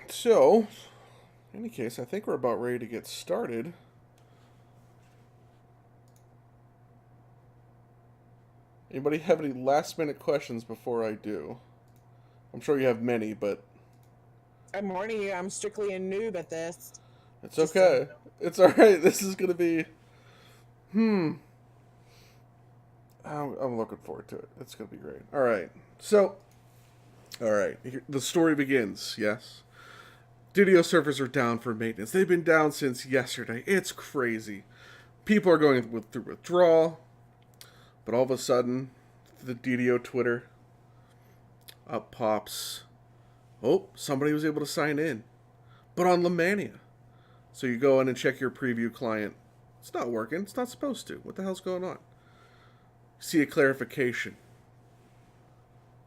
So, in any case, I think we're about ready to get started. Anybody have any last minute questions before I do? I'm sure you have many, but I'm warning you, I'm strictly a noob at this. it's Just so you okay. It's alright. This is going to be. Hmm. I'm looking forward to it. It's going to be great. Alright. So, alright. The story begins, yes? Studio servers are down for maintenance. They've been down since yesterday. It's crazy. People are going through withdrawal, but all of a sudden, the DDO Twitter up pops. Oh, somebody was able to sign in, but on Lemania. So you go in and check your preview client. It's not working. It's not supposed to. What the hell's going on? See a clarification.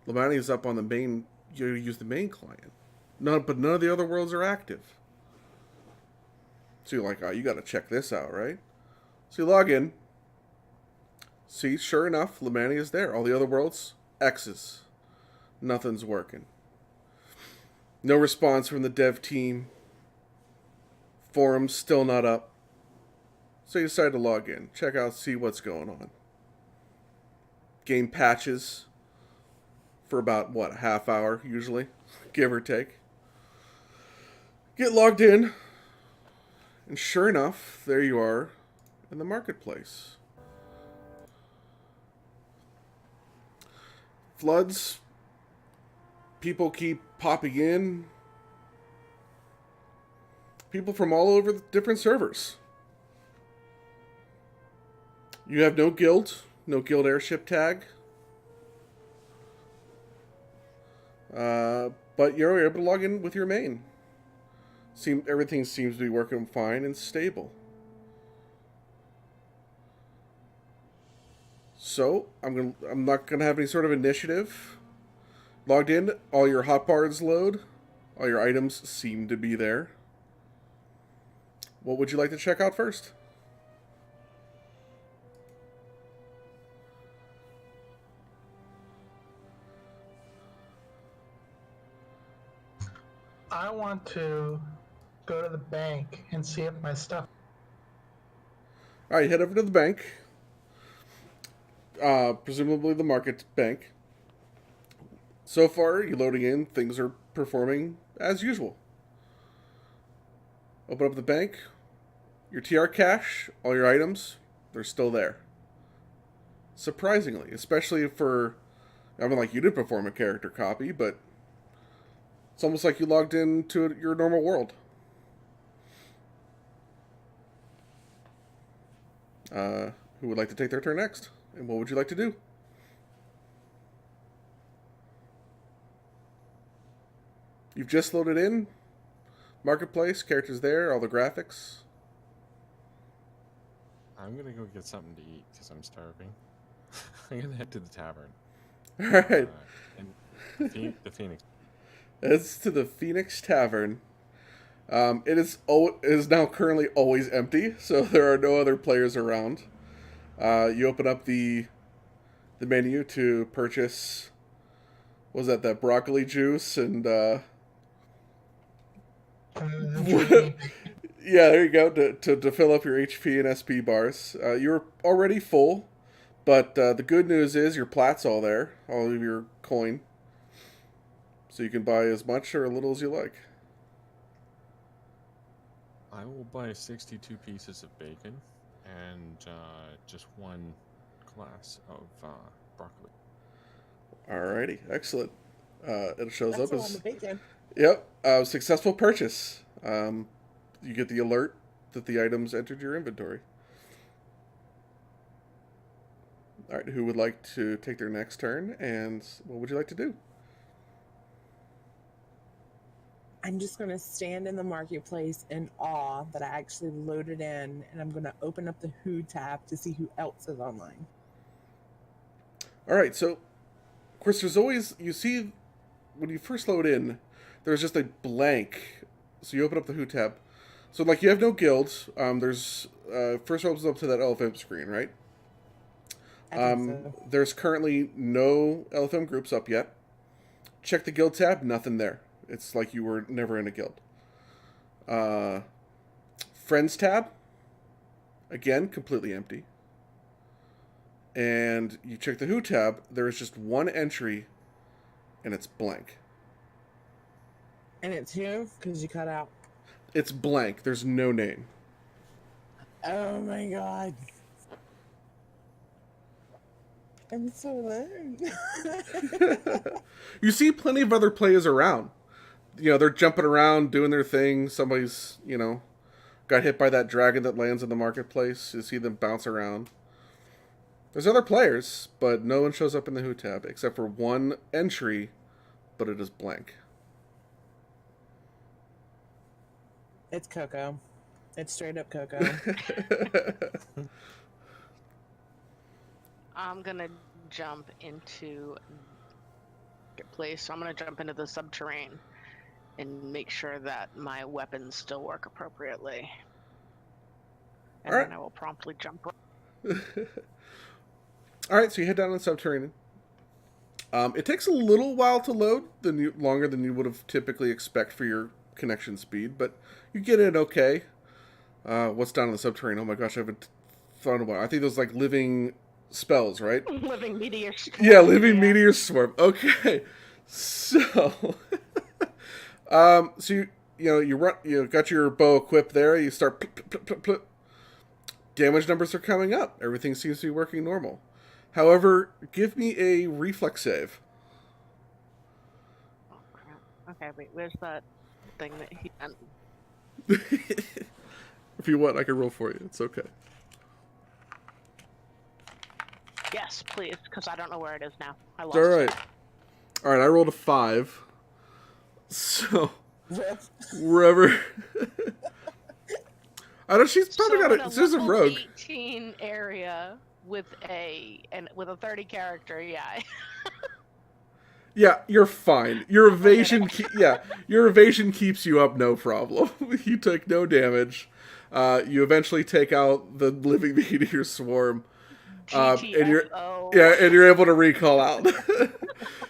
Lemania is up on the main. You use the main client. But none of the other worlds are active. So you're like, oh, you got to check this out, right? So you log in. See, sure enough, Lemania is there. All the other worlds, X's. Nothing's working. No response from the dev team. Forums still not up. So you decide to log in, check out, see what's going on. Game patches for about, a half hour usually, give or take. Get logged in, and sure enough, there you are in the marketplace. Floods, people keep popping in. People from all over the different servers. You have no guild airship tag. But you're able to log in with your main. Everything seems to be working fine and stable. So I'm not gonna have any sort of initiative. Logged in, all your hotbars load, all your items seem to be there. What would you like to check out first? I want to go to the bank and see if my stuff. All right, head over to the bank. Presumably the market bank. So far, you're loading in. Things are performing as usual. Open up the bank. Your TR cash, all your items, they're still there. Surprisingly, especially for, I mean, like you did perform a character copy, but it's almost like you logged into your normal world. Who would like to take their turn next? And what would you like to do? You've just loaded in. Marketplace, characters there, all the graphics. I'm gonna go get something to eat because I'm starving. I'm gonna head to the tavern. Alright. And the Phoenix. It's to the Phoenix Tavern. It is now currently always empty, so there are no other players around. You open up the menu to purchase. What was that broccoli juice and yeah, there you go to fill up your HP and SP bars. You're already full, but the good news is your plat's all there, all of your coin, so you can buy as much or a little as you like. I will buy 62 pieces of bacon and just one glass of broccoli. Alrighty, excellent. It shows that's up a lot as of bacon. yep, successful purchase. You get the alert that the items entered your inventory. All right, who would like to take their next turn, and what would you like to do? I'm just going to stand in the marketplace in awe that I actually loaded in, and I'm going to open up the Who tab to see who else is online. All right, so of course there's always you see when you first load in, there's just a blank. So you open up the Who tab. So like you have no guilds. There's first opens up to that LFM screen, right? I think so. There's currently no LFM groups up yet. Check the guild tab, nothing there. It's like you were never in a guild. Friends tab, again, completely empty. And you check the Who tab, there is just one entry, and it's blank. And it's you because you cut out. It's blank. There's no name. Oh my god. I'm so alone. You see plenty of other players around. You know, they're jumping around, doing their thing. Somebody's, you know, got hit by that dragon that lands in the marketplace. You see them bounce around. There's other players, but no one shows up in the Who tab except for one entry, but it is blank. It's Coco. It's straight up Coco. I'm gonna jump into place. So I'm gonna jump into the subterranean and make sure that my weapons still work appropriately. And Alright. then I will promptly jump. Alright, so you head down in the subterranean. It takes a little while to load, longer than you would have typically expect for your connection speed, but you get in okay. What's down in the subterranean? Oh my gosh, I haven't thought in a while. I think those like living spells, right? Living meteor swarm. Yeah, living meteor swarm. Okay, so, so you got your bow equipped there. You start. Plip. Damage numbers are coming up. Everything seems to be working normal. However, give me a reflex save. Oh crap. Okay, wait. Where's that thing that he? If you want, I can roll for you. It's okay. Yes, please, because I don't know where it is now. I lost All right. it. All right, I rolled a 5. So, Rip. wherever... I don't. She's probably So got in it. She's a level rogue. 18 area with a 30 character, yeah. Yeah, you're fine. Your evasion. Your evasion keeps you up, no problem. You took no damage. You eventually take out the living meteor swarm. And you're GTFO. and you're able to recall out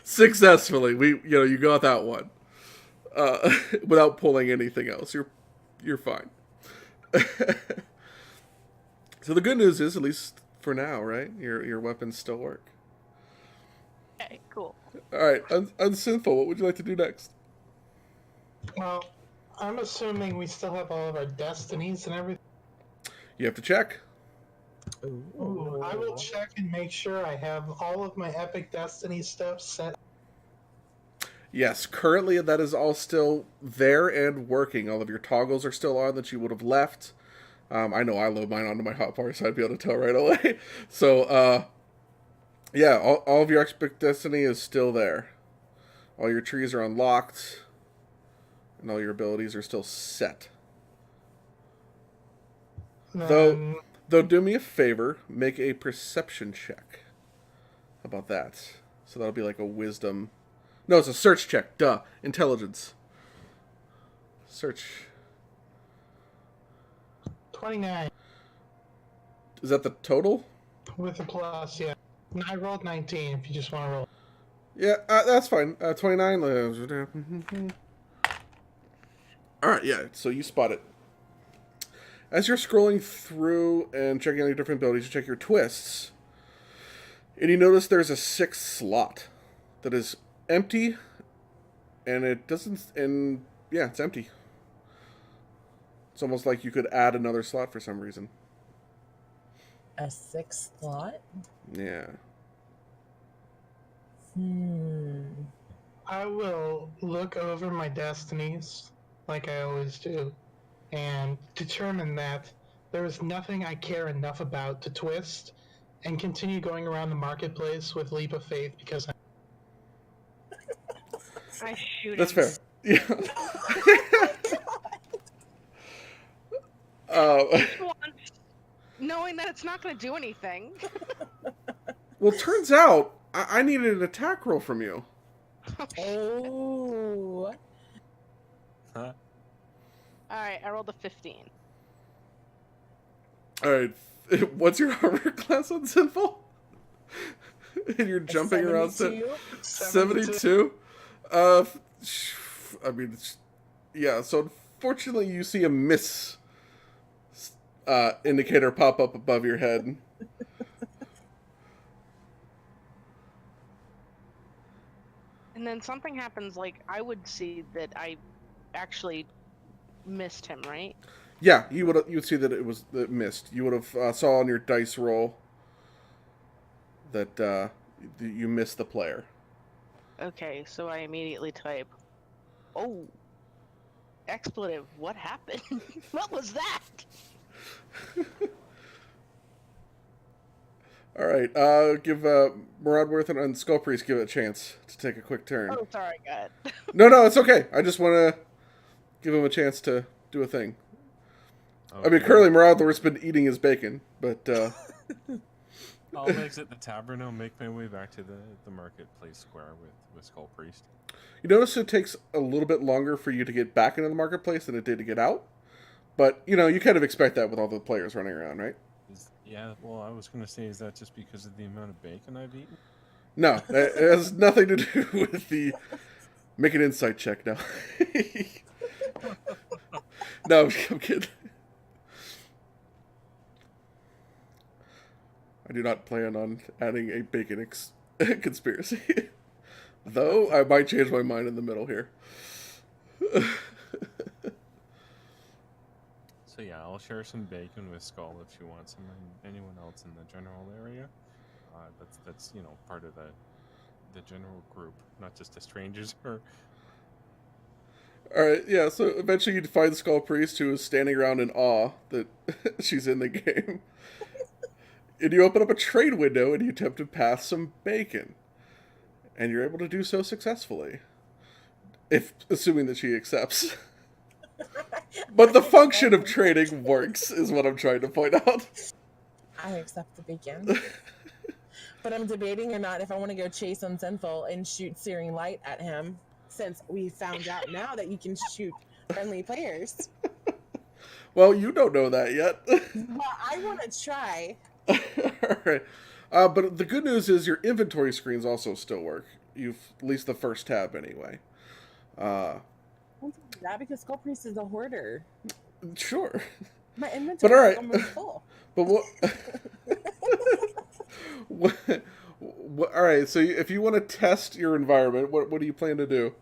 successfully. You got that one without pulling anything else. You're fine. So the good news is, at least for now, right? Your weapons still work. Okay, cool. All right, Unsinful. What would you like to do next? Well, I'm assuming we still have all of our destinies and everything. You have to check. Ooh, I will check and make sure I have all of my epic destiny stuff set. Yes, currently that is all still there and working. All of your toggles are still on that you would have left. I know I load mine onto my hotbar, so I'd be able to tell right away. So, yeah, all of your epic destiny is still there. All your trees are unlocked, and all your abilities are still set. Though, do me a favor, make a perception check. How about that? So that'll be like a wisdom. No, it's a search check. Duh. Intelligence. Search. 29 Is that the total? with a plus, yeah. And I rolled 19 if you just want to roll. Yeah, that's fine. 29. Alright, yeah, so you spot it. As you're scrolling through and checking out your different abilities, you check your twists, and you notice there's a 6th slot that is empty, and it doesn't, and yeah, it's empty. It's almost like you could add another slot for some reason. A 6th slot? Yeah. I will look over my destinies, like I always do, and determine that there is nothing I care enough about to twist, and continue going around the marketplace with leap of faith because I shoot That's him. fair. Yeah. Once, knowing that it's not going to do anything. Well, turns out I needed an attack roll from you. Oh. Huh? Alright, I rolled a 15. All right, what's your armor class on Sinful? And you're jumping around 72? 72. I mean, yeah. So unfortunately, you see a miss indicator pop up above your head. And then something happens, like I would see that I actually missed him, right? Yeah, you'd see that it missed. You would have saw on your dice roll that you missed the player. Okay, so I immediately type, "Oh, expletive! What happened? What was that?" All right, give Murodworth and Skullpriest give it a chance to take a quick turn. Oh, sorry, God. No, it's okay. I just want to give him a chance to do a thing. Okay. I mean, currently Murodworth's been eating his bacon, but I'll exit the tavern now, make my way back to the marketplace square with Skullpriest. you notice it takes a little bit longer for you to get back into the marketplace than it did to get out. But, you kind of expect that with all the players running around, right? Yeah, well, I was going to say, is that just because of the amount of bacon I've eaten? No, it has nothing to do with the... Make an insight check now. No, I'm kidding. I do not plan on adding a bacon conspiracy. Though, I might change my mind in the middle here. So yeah, I'll share some bacon with Skull if she wants some, and anyone else in the general area. That's part of the general group, not just the strangers. Or Alright, yeah, so eventually you find Skullpriest, who is standing around in awe that she's in the game. And you open up a trade window and you attempt to pass some bacon. And you're able to do so successfully. Assuming that she accepts. But the function of trading works, is what I'm trying to point out. I accept the bacon. But I'm debating or not if I want to go chase Unsinful and shoot Searing Light at him, since we found out now that you can shoot friendly players. Well, you don't know that yet. Well, I want to try. Alright. But the good news is your inventory screens also still work. You've at least the first tab anyway. Don't do that because Skullpriest is a hoarder. Sure. My inventory But all right. is almost full. But all right, so if you want to test your environment, what do you plan to do?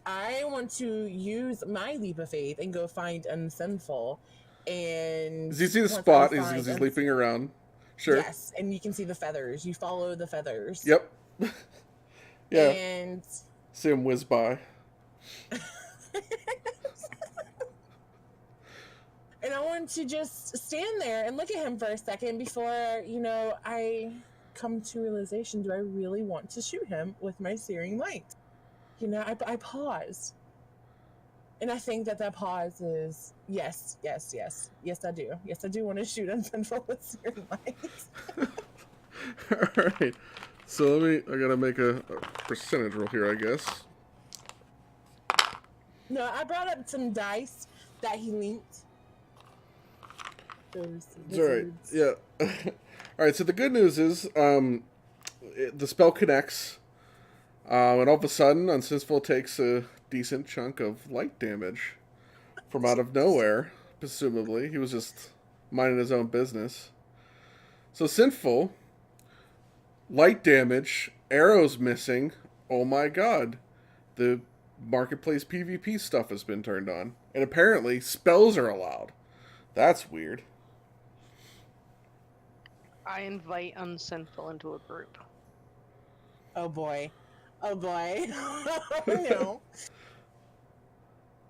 I want to use my leap of faith and go find Unsinful. And Does he see the once I spot? find He's leaping around. Sure. Yes, and you can see the feathers. You follow the feathers. Yep. Yeah. And See him whiz by. and I want to just stand there and look at him for a second before, I come to realization, do I really want to shoot him with my Searing Light? I pause. And I think that pause is, yes, I do. Yes, I do want to shoot Unsinful with Searing Light. Alright. So I gotta make a percentage roll here, I guess. No, I brought up some dice that he linked. Those It's alright. wizards. Yeah. Alright, so the good news is, the spell connects, and all of a sudden, Unsinful takes a decent chunk of light damage from out of nowhere, presumably. He was just minding his own business. So Sinful, light damage, arrows missing. Oh my god. The marketplace PvP stuff has been turned on. And apparently, spells are allowed. That's weird. I invite Unsinful into a group. Oh boy. Oh boy. Oh no.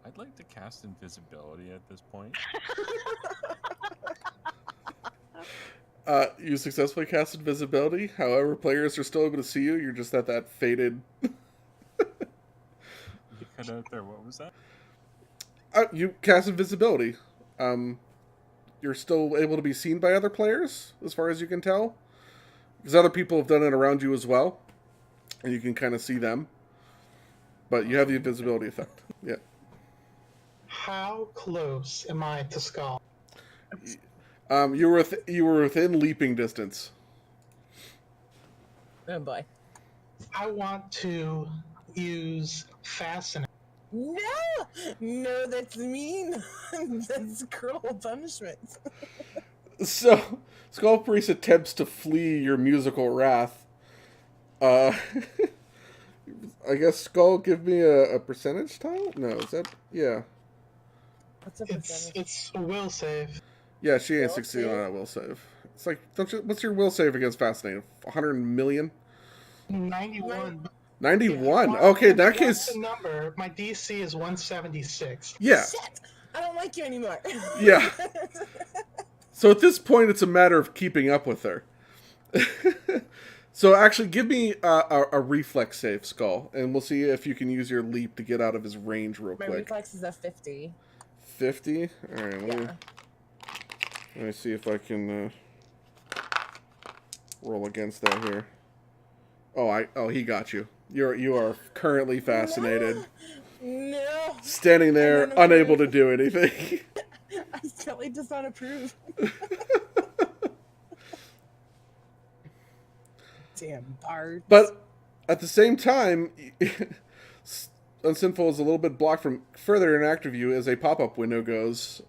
I'd like to cast invisibility at this point. You successfully cast invisibility. However, players are still able to see you. You're just at that faded... You cut out there. What was that? You cast invisibility. You're still able to be seen by other players, as far as you can tell. Because other people have done it around you as well. And you can kind of see them. But you have the invisibility effect. Yeah. How close am I to Skull? You were within leaping distance. Oh boy. I want to use fascinating. No, that's mean. That's cruel punishment. So, Skullpriest attempts to flee your musical wrath. I guess Skull, give me a percentage tile? No, is that... Yeah. What's a percentage? It's a will save. Yeah, she ain't Will succeeding on save? that will save. It's like, what's your will save against Fascinating? 100 million? 91. 91? Okay, in that What's case... the number? My DC is 176. Yeah. Shit! I don't like you anymore. Yeah. So at this point, it's a matter of keeping up with her. So actually, give me a reflex save, Skull, and we'll see if you can use your leap to get out of his range real My quick. reflex is a 50. 50? Alright, let Yeah. me see if I can roll against that here. Oh, he got you. You are currently fascinated. No. Standing there, I don't know unable why. to do anything. I totally does not approve. Damn bards. But at the same time, Unsinful is a little bit blocked from further interact with you as a pop-up window goes.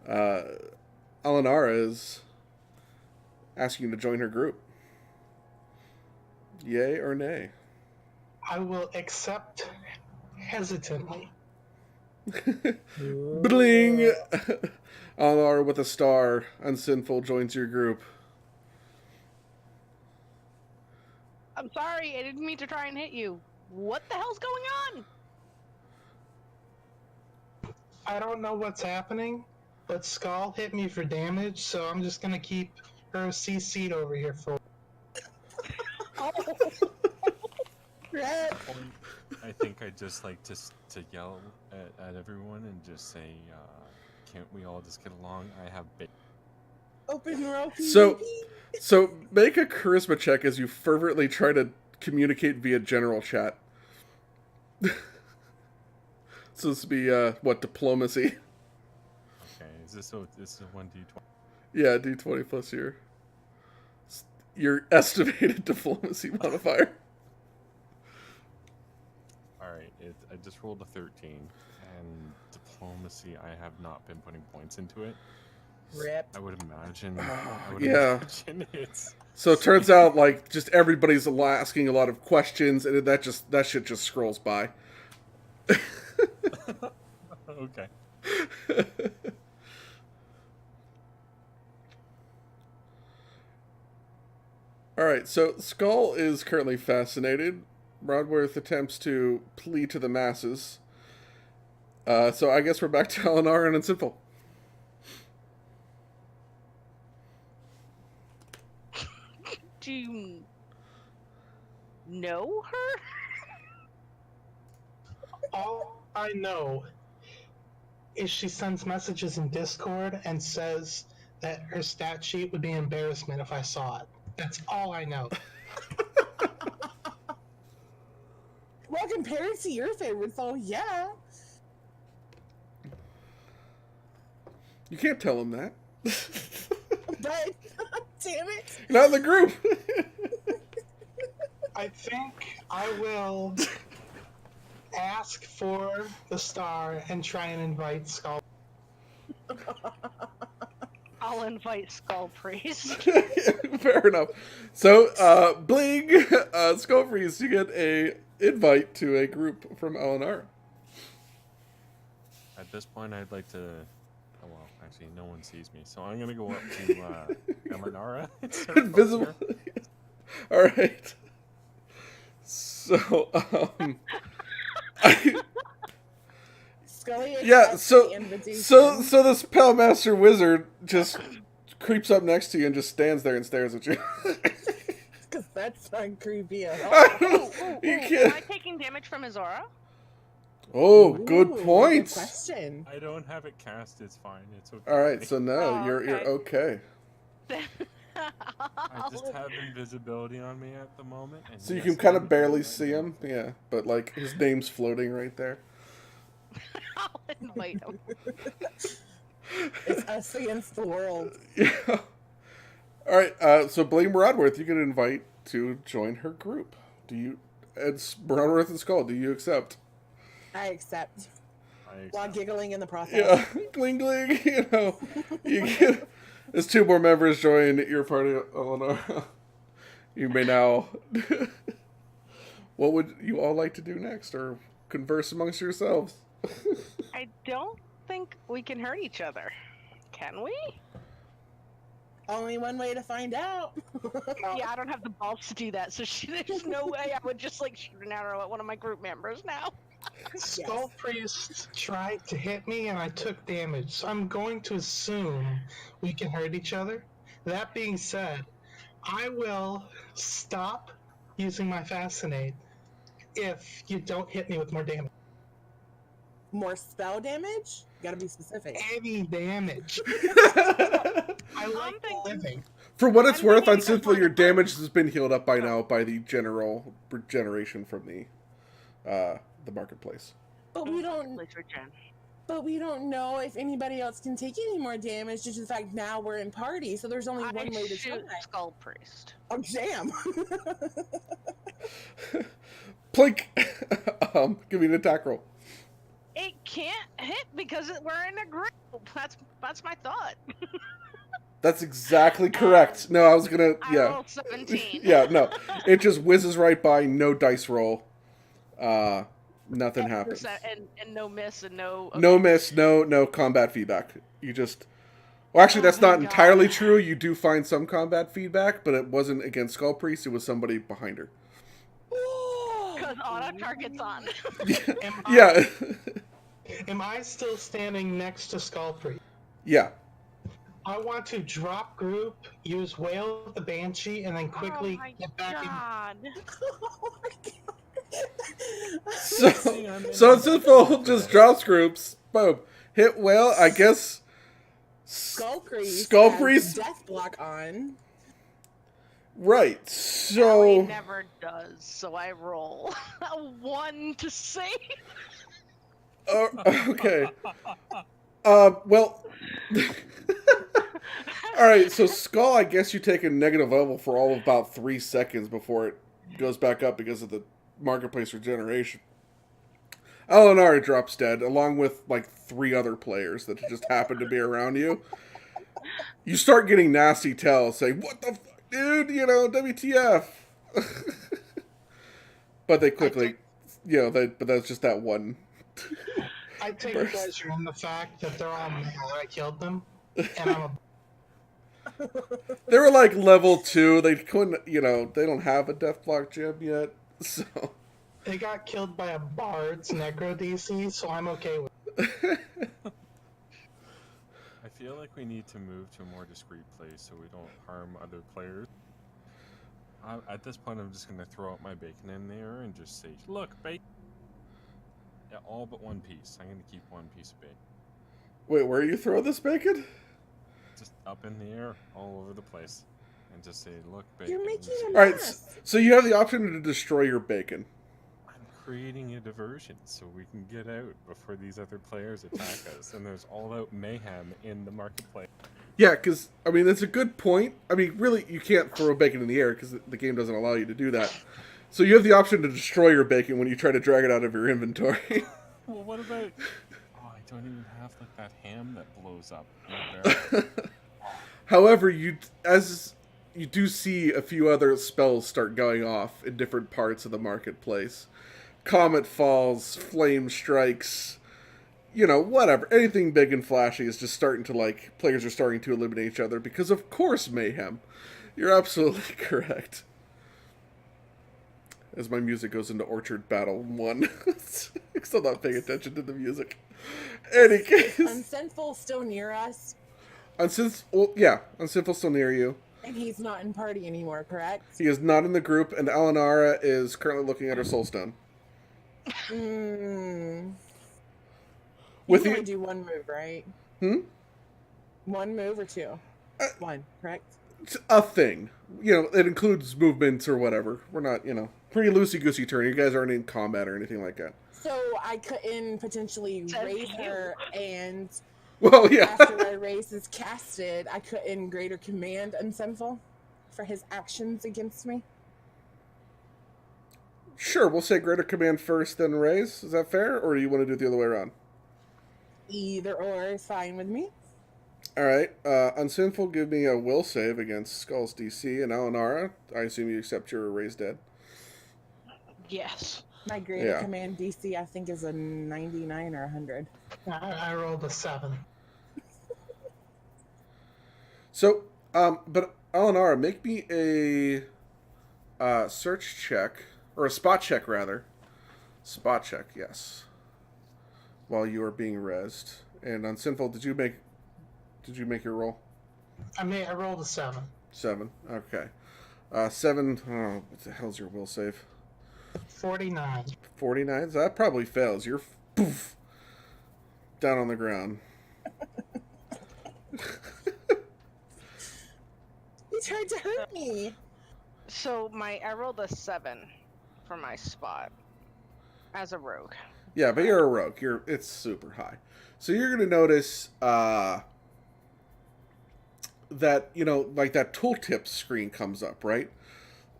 Alinara is asking you to join her group. Yay or nay? I will accept hesitantly. Bling! Alinara with a star. Unsinful joins your group. I'm sorry, I didn't mean to try and hit you. What the hell's going on? I don't know what's happening, but Skull hit me for damage, so I'm just gonna keep her CC'd over here for. Red. I think I'd just like to yell at everyone and just say, can't we all just get along? I have big... Open rope. So make a charisma check as you fervently try to communicate via general chat. So this would be, diplomacy? Okay, this is a 1d20. Yeah, D20 plus your estimated diplomacy modifier. Alright, I just rolled a 13, and diplomacy, I have not been putting points into it. Rip. I would imagine. Yeah. Imagine it's... So it turns out, like, just everybody's asking a lot of questions, and that shit just scrolls by. Okay. Alright, so Skull is currently fascinated. Murodworth attempts to plead to the masses. So I guess we're back to Alinara and Unsinful. Do you know her? All I know is she sends messages in Discord and says that her stat sheet would be embarrassment if I saw it. That's all I know. Well, compared to your favorite song, yeah. You can't tell him that. But, damn it. You're not in the group. I think I will ask for the star and try and invite Skull. I'll invite Skullpriest. Fair enough. So, bling, Skullpriest, you get a invite to a group from Alinara. At this point, I'd like to... Oh, well, actually, no one sees me. So I'm going to go up to Alinara. and start Invisible. poking her. All right. So, Scully yeah. accepts So the invitation. this Pale Master Wizard just creeps up next to you and just stands there and stares at you. Because that's not creepy at all. You Am can't. I taking damage from his aura? Oh, good Ooh, point. Good question. I don't have it cast. It's fine. It's okay. All right, so no, Oh, you're okay. I just have invisibility on me at the moment. And So you yes, can kind I'm of barely doing see that. him, yeah. But like his name's floating right there. I'll invite him. It's us against the world. Yeah. All right. So Blame Murodworth, you can invite to join her group. Do you It's Murodworth and Skull. Do you accept? I accept. I While accept. giggling in the process. Yeah, gling gling. You know, you get. As 2 more members join your party, Alinara, you may now. What would you all like to do next, or converse amongst yourselves? I don't think we can hurt each other. Can we? Only one way to find out. Yeah, I don't have the balls to do that, so there's no way I would just like shoot an arrow at one of my group members now. Skullpriest tried to hit me and I took damage, so I'm going to assume we can hurt each other. That being said, I will stop using my Fascinate if you don't hit me with more damage. More spell damage? Gotta be specific. Any damage. I like living. For what it's I'm worth, thinking Unsinful, because your we're- damage has been healed up by now by the general regeneration from the marketplace. But we don't. Please regen. But we don't know if anybody else can take any more damage due to the fact now we're in party, so there's only one way to shoot try. Skullpriest. Oh, damn! Plink! Give me an attack roll. It can't hit because we're in a group. That's my thought. That's exactly correct. No, I was gonna, I yeah. rolled 17. Yeah, no. It just whizzes right by, no dice roll. Nothing happens. And no miss and no... Okay. No miss, no combat feedback. You just... Well, actually, that's not my entirely God. true. You do find some combat feedback, but it wasn't against Skullpriest. It was somebody behind her. Because auto target's on. Yeah. Am I still standing next to Skullpriest? Yeah. I want to drop group, use Wail with the Banshee, and then quickly oh my get back in. God. Oh my god. So Unsinful just drops groups. Boom. Hit whale, I guess. Skullpriest has death block on. Right. Ellie So never does, so I roll a 1 to save. okay. Well. All right. So Skull, I guess you take a negative level for all of about 3 seconds before it goes back up because of the marketplace regeneration. Alinara drops dead, along with like 3 other players that just happen to be around you. You start getting nasty tells saying, "What the fuck, dude? You know, WTF?" But they quickly, but that's just that one. I take pleasure in the fact that they're all male. I killed them, and I'm They were like level 2. They couldn't, they don't have a death block gem yet, so. They got killed by a bard's necro DC, so I'm okay with it. I feel like we need to move to a more discreet place so we don't harm other players. At this point, I'm just going to throw out my bacon in there and just say, "Look, bacon." Yeah, all but one piece. I'm going to keep one piece of bacon. Wait, where you throw this bacon? Just up in the air, all over the place. And just say, "Look, bacon." You're making a Alright, mess. so you have the option to destroy your bacon. I'm creating a diversion so we can get out before these other players attack us. And there's all-out mayhem in the marketplace. Yeah, because, that's a good point. Really, you can't throw bacon in the air because the game doesn't allow you to do that. So you have the option to destroy your bacon when you try to drag it out of your inventory. Well, what about... Oh, I don't even have, like, that ham that blows up. Right there. However, you do see a few other spells start going off in different parts of the marketplace. Comet falls, flame strikes, whatever. Anything big and flashy is just starting to, players are starting to eliminate each other because, of course, mayhem. You're absolutely correct. As my music goes into Orchard Battle 1. Still not paying attention to the music. Any case. Unsinful still near us, Unsinful still near you. and he's not in party anymore, correct? He is not in the group, and Alinara is currently looking at her soulstone. You With can only the do one move, right? One move or 2? One, correct? a thing, it includes movements or whatever. We're not, pretty loosey-goosey turn. You guys aren't in combat or anything like that. So I couldn't potentially Says raise you. her, and Well, yeah. after my raise is casted, I couldn't greater command Unsinful for his actions against me. Sure, we'll say Greater Command first, then Raise. Is that fair, or do you want to do it the other way around? Either or is fine with me. All right. Unsinful, give me a will save against Skull's DC, and Alinara, I assume you accept your Raise Dead. Yes. My greater Yeah. command DC, I think, is a 99 or 100. I rolled a 7. So, but Alinara, make me a search check, or a spot check, rather. Spot check, yes. While you are being rezzed. And Unsinful, did you make your roll? I rolled a 7. 7. Okay. 7. Oh, what the hell's your will save? 49. 49. So that probably fails. You're poof down on the ground. He tried to hurt me. So I rolled a 7 for my spot as a rogue. Yeah, but you're a rogue. It's super high. So you're gonna notice that like that tooltip screen comes up, right?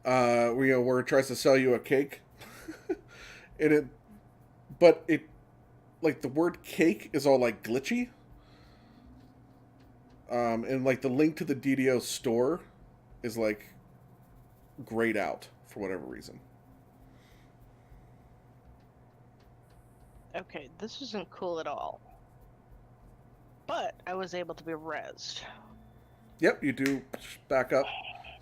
Where it tries to sell you a cake, but like the word cake is all like glitchy, and like the link to the DDO store is like grayed out for whatever reason. Okay, this isn't cool at all. But I was able to be rezzed. Yep, you do back up.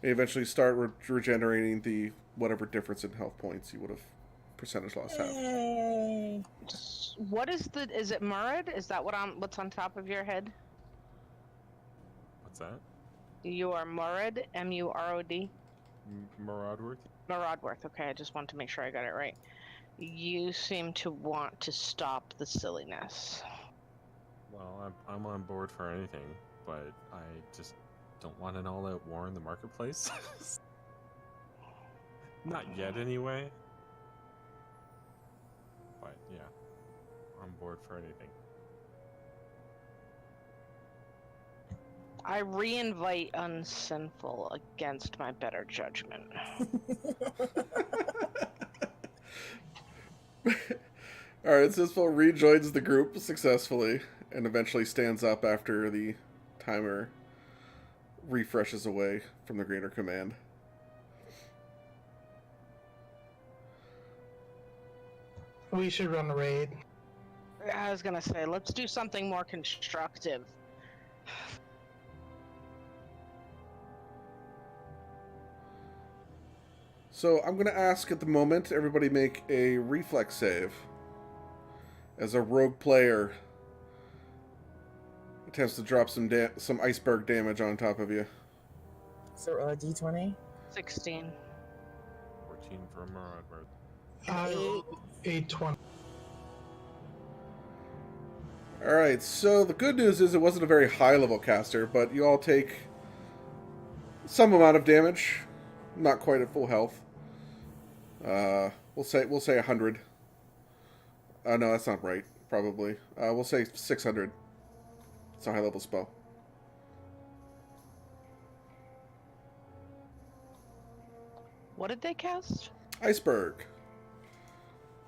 And eventually start regenerating the whatever difference in health points you would have percentage loss have. Yay. What is it Murad? Is that what's on top of your head? What's that? You are Murad, M-U-R-O-D? Murodworth? Murodworth, okay, I just wanted to make sure I got it right. You seem to want to stop the silliness. Well, I'm on board for anything, but I just don't want an all-out war in the marketplace. Not yet, anyway. But yeah, on board for anything. I re-invite Unsinful against my better judgment. Alright, Sisful rejoins the group successfully and eventually stands up after the timer refreshes away from the Greater Command. We should run a raid. I was gonna say, let's do something more constructive. So I'm going to ask at the moment, everybody make a reflex save. As a rogue player attempts to drop some iceberg damage on top of you. So roll a d20. 16. 14 for Murodworth. I rolled 820. Alright, so the good news is it wasn't a very high level caster, but you all take some amount of damage. Not quite at full health. We'll say 100. No, that's not right. Probably. We'll say 600. It's a high level spell. What did they cast? Iceberg.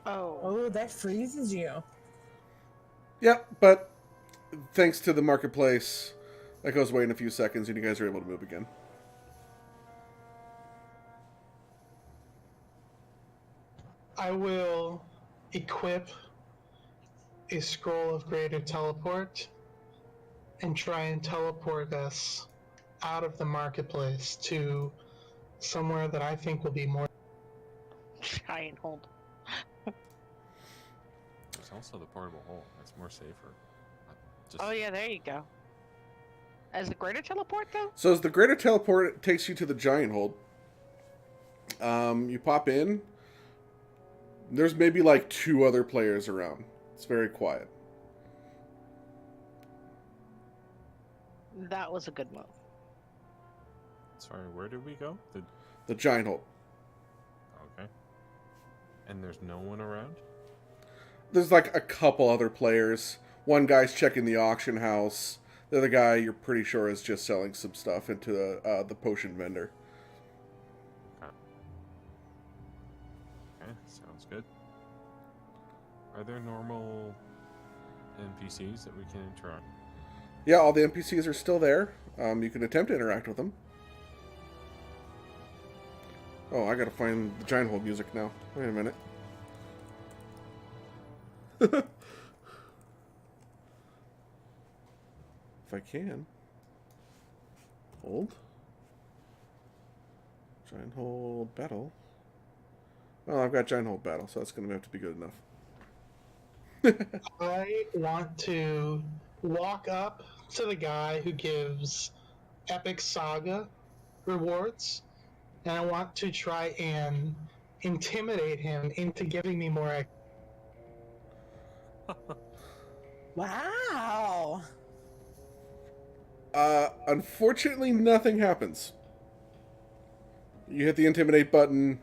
Oh. Oh, that freezes you. Yep, but thanks to the marketplace, that goes away in a few seconds and you guys are able to move again. I will equip a scroll of greater teleport and try and teleport us out of the marketplace to somewhere that I think will be more. Giant hold. There's also the portable hole. That's more safer. Oh yeah, there you go. As a greater teleport though? So as the greater teleport takes you to the giant hold, you pop in. There's maybe like 2 other players around. It's very quiet. That was a good move. Sorry, where did we go? The giant hold. Okay. And there's no one around? There's like a couple other players. One guy's checking the auction house. The other guy, you're pretty sure, is just selling some stuff into the potion vendor. Okay. Are there normal NPCs that we can interact? Yeah, all the NPCs are still there. You can attempt to interact with them. Oh, I gotta find the giant hole music now. Wait a minute. If I can. Hold. Giant hold battle. Oh, I've got giant hold battle, so that's gonna have to be good enough. I want to walk up to the guy who gives Epic Saga rewards, and I want to try and intimidate him into giving me more. Wow. Unfortunately, nothing happens. You hit the intimidate button.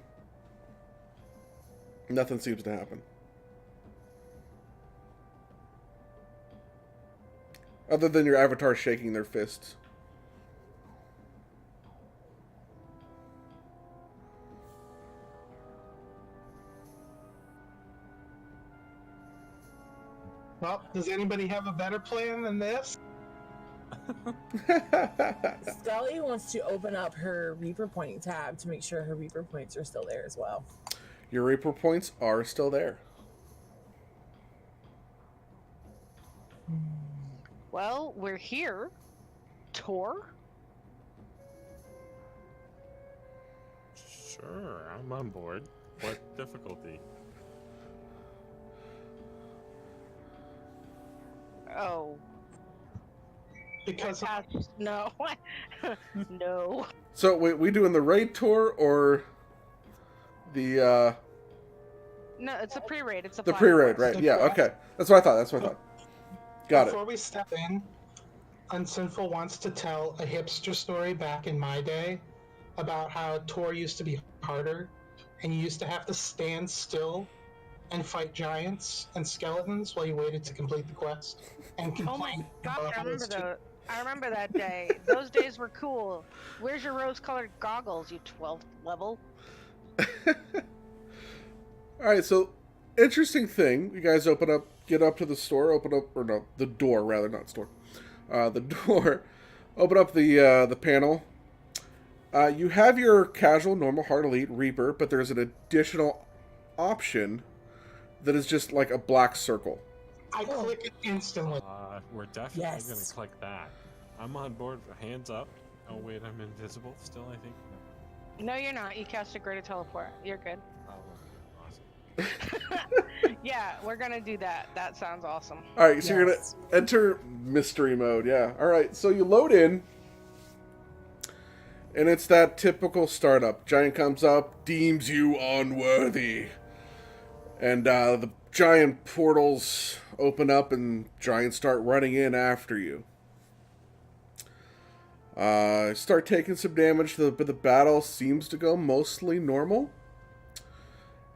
Nothing seems to happen. Other than your avatar shaking their fists. Well, does anybody have a better plan than this? Scully wants to open up her Reaper Point tab to make sure her Reaper Points are still there as well. Your Reaper points are still there. Well, we're here. Tor? Sure, I'm on board. What difficulty? Oh. Because No. No. So, wait, we doing the raid tour or the No, it's a pre-raid. It's a the flag pre-raid, quest. right? Yeah, okay. That's what I thought. Got it. before we step in, Unsinful wants to tell a hipster story back in my day about how Tor used to be harder, and you used to have to stand still and fight giants and skeletons while you waited to complete the quest. And Oh my complain god, about I how remember it's too- that. I remember that day. Those days were cool. Where's your rose-colored goggles, you 12th level? Alright, so interesting thing. You guys get up to the store, the door rather, not store. The door. Open up the panel. You have your casual, normal, hard elite Reaper, but there's an additional option that is just like a black circle. I click it instantly. We're definitely Yes. going to click that. I'm on board. Hands up. Oh wait, I'm invisible still, I think. No, you're not. You cast a greater teleport. You're good. Oh, awesome. Yeah, we're gonna do that. That sounds awesome. Alright, so you're going Yes. to enter mystery mode, yeah. Alright, so you load in, and it's that typical startup. Giant comes up, deems you unworthy. And the giant portals open up and giants start running in after you. Start taking some damage, but the battle seems to go mostly normal.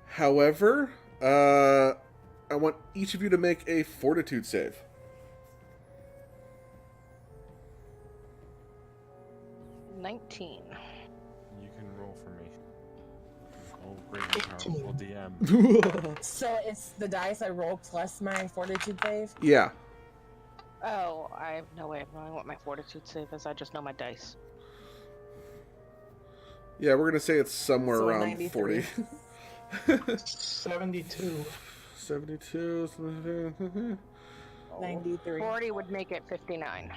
However, I want each of you to make a fortitude save. $19. You can roll for me. Oh, great and powerful DM. So it's the dice I roll plus my fortitude save? Yeah. Oh, I have no way of knowing what my fortitude save is. I just know my dice. Yeah, we're going to say it's somewhere So around 93. 40. 72. 72. 93. 40 would make it 59.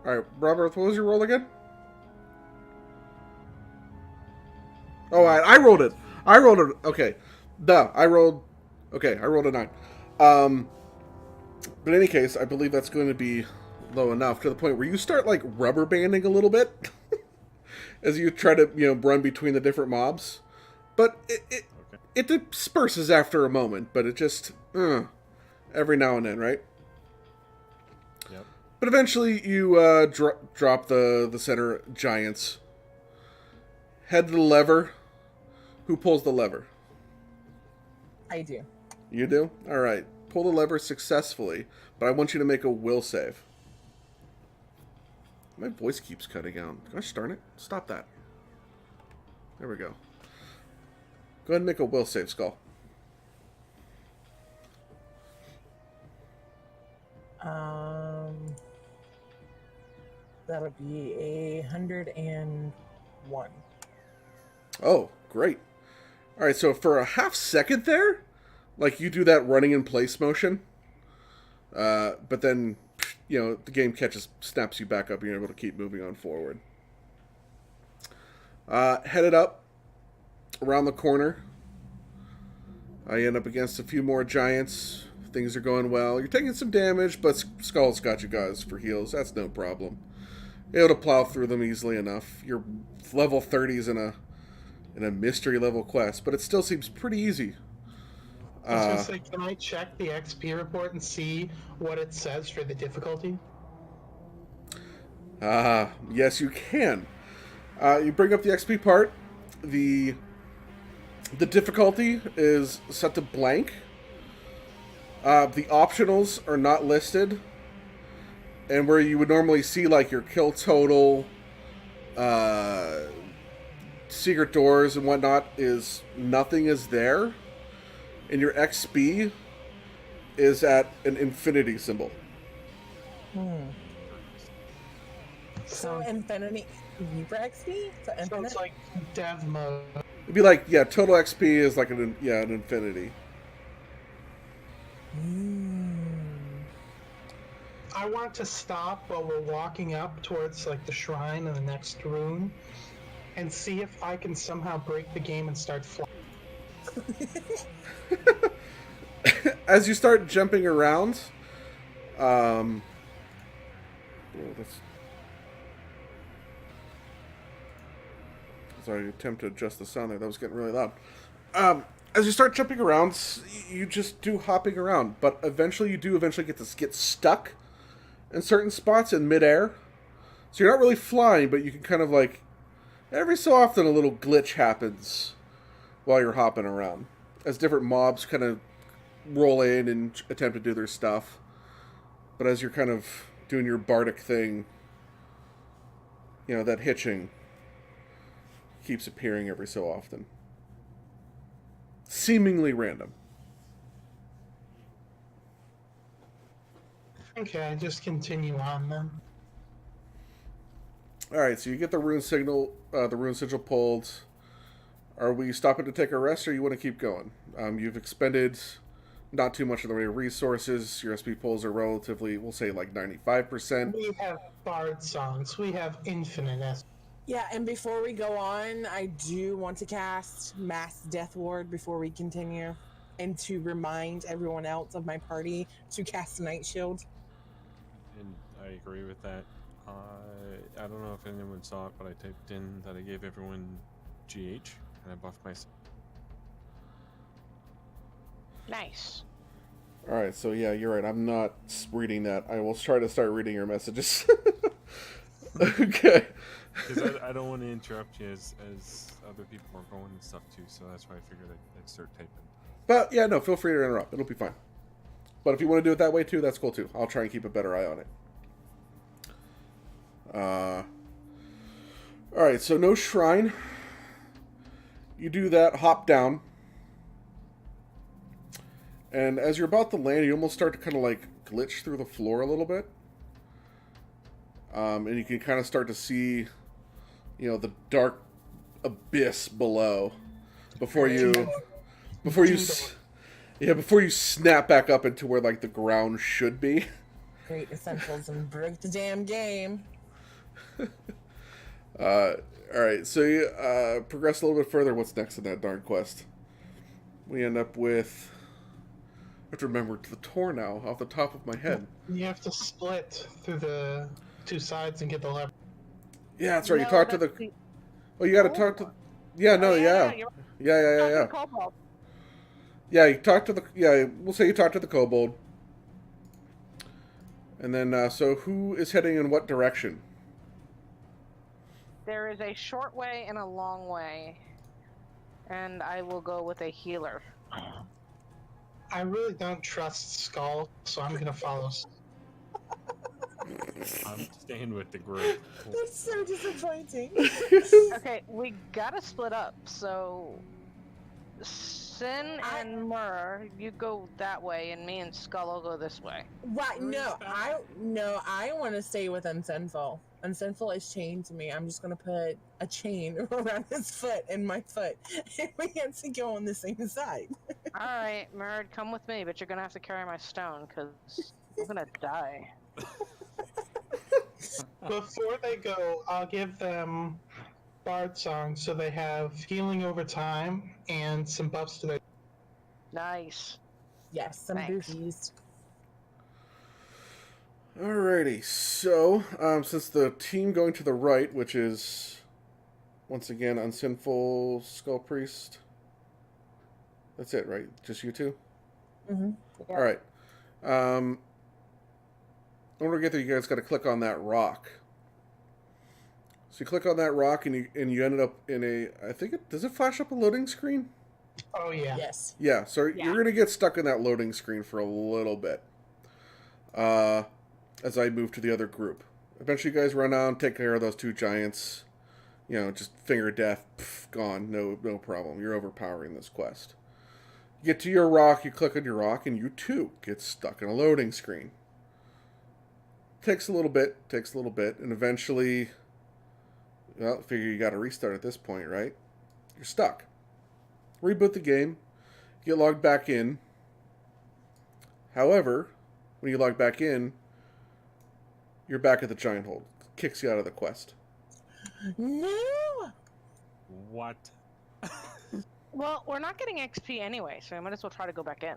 Alright, Robert, what was your roll again? Oh, I rolled it. Okay. I rolled a 9. But in any case, I believe that's going to be low enough to the point where you start, like, rubber banding a little bit as you try to, run between the different mobs. But it disperses after a moment, but it just, every now and then, right? Yep. But eventually you drop the center giants. Head to the lever. Who pulls the lever? I do. You do? Alright. Pull the lever successfully, but I want you to make a will save. My voice keeps cutting out. Gosh darn it. Stop that. There we go. Go ahead and make a will save, Skull. That'll be 101. Oh, great. All right, so for a half second there, like you do that running in place motion, but then, the game snaps you back up and you're able to keep moving on forward. Headed up around the corner. I end up against a few more giants. Things are going well. You're taking some damage, but Skull's got you guys for heals. That's no problem. Able to plow through them easily enough. You're level 30s in a mystery level quest, but it still seems pretty easy. I was gonna say, can I check the XP report and see what it says for the difficulty? Yes, you can. You bring up the XP part. The difficulty is set to blank. The optionals are not listed. And where you would normally see, like, your kill total, secret doors and whatnot, nothing is there. And your XP is at an infinity symbol. So infinity for XP? So So it's like dev mode. It'd be like, total XP is like an infinity. I want to stop while we're walking up towards like the shrine in the next room and see if I can somehow break the game and start flying. As you start jumping around, sorry, attempt to adjust the sound there. That was getting really loud. As you start jumping around, you just do hopping around, but eventually you do get stuck in certain spots in midair. So you're not really flying, but you can kind of like, every so often a little glitch happens while you're hopping around. As different mobs kind of roll in and attempt to do their stuff. But as you're kind of doing your bardic thing, that hitching keeps appearing every so often. Seemingly random. Okay, just continue on then. Alright, so you get the rune sigil pulled. Are we stopping to take a rest, or you want to keep going? You've expended not too much in the way of resources. Your SP pulls are relatively, we'll say, like 95%. We have bard songs. We have infinite SP. Yeah, and before we go on, I do want to cast Mass Death Ward before we continue, and to remind everyone else of my party to cast Night Shield. And I agree with that. I don't know if anyone saw it, but I typed in that I gave everyone GH, and I buffed myself. Nice. Alright, so yeah, you're right. I'm not reading that. I will try to start reading your messages. Okay. Because I don't want to interrupt you as other people are going and stuff too, so that's why I figured I'd start typing. But yeah, no, feel free to interrupt. It'll be fine. But if you want to do it that way too, that's cool too. I'll try and keep a better eye on it. Alright, so no shrine. You do that, hop down. And as you're about to land, you almost start to kind of like glitch through the floor a little bit. And you can kind of start to see, the dark abyss below before you snap back up into where like the ground should be. Great essentials and break the damn game. Alright, so you progress a little bit further. What's next in that darn quest? We end up with, I have to remember the tour now off the top of my head. You have to split through the two sides and get the lever. Yeah, that's right. No, you talk to the. Oh, you got to talk to. Yeah, no, yeah. You're Yeah. Cobalt. Yeah, you talk to the. Yeah, we'll say you talk to the kobold. And then, so who is heading in what direction? There is a short way and a long way, and I will go with a healer. I really don't trust Skull, so I'm gonna follow. I'm staying with the group. That's so disappointing. Okay, we gotta split up, so Sin and Mur, you go that way, and me and Skull will go this way. Right? No, I want to stay with Unsinful. Unsinful is chained to me. I'm just gonna put a chain around his foot and my foot, and we get to go on the same side. All right, Murd, come with me, but you're gonna have to carry my stone because I'm gonna die. Before they go, I'll give them Bard songs so they have healing over time and some buffs to their. Nice. Yes, some Thanks. boofies. Alrighty, so since the team going to the right, which is once again Unsinful, Skullpriest, that's it, right? Just you two. Mm-hmm. Yeah. All right. In order to get there, you guys got to click on that rock. So you click on that rock, and you ended up in a. I think does it flash up a loading screen? Oh yeah. Yes. Yeah. So Yeah. you're gonna get stuck in that loading screen for a little bit. As I move to the other group. Eventually, you guys run out and take care of those two giants. You know, just finger death, gone. No problem. You're overpowering this quest. You get to your rock, you click on your rock, and you too get stuck in a loading screen. Takes a little bit, and eventually, well, figure you got to restart at this point, right? You're stuck. Reboot the game, get logged back in. However, when you log back in, you're back at the giant hole. Kicks you out of the quest. No. What? Well, we're not getting XP anyway, so I might as well try to go back in.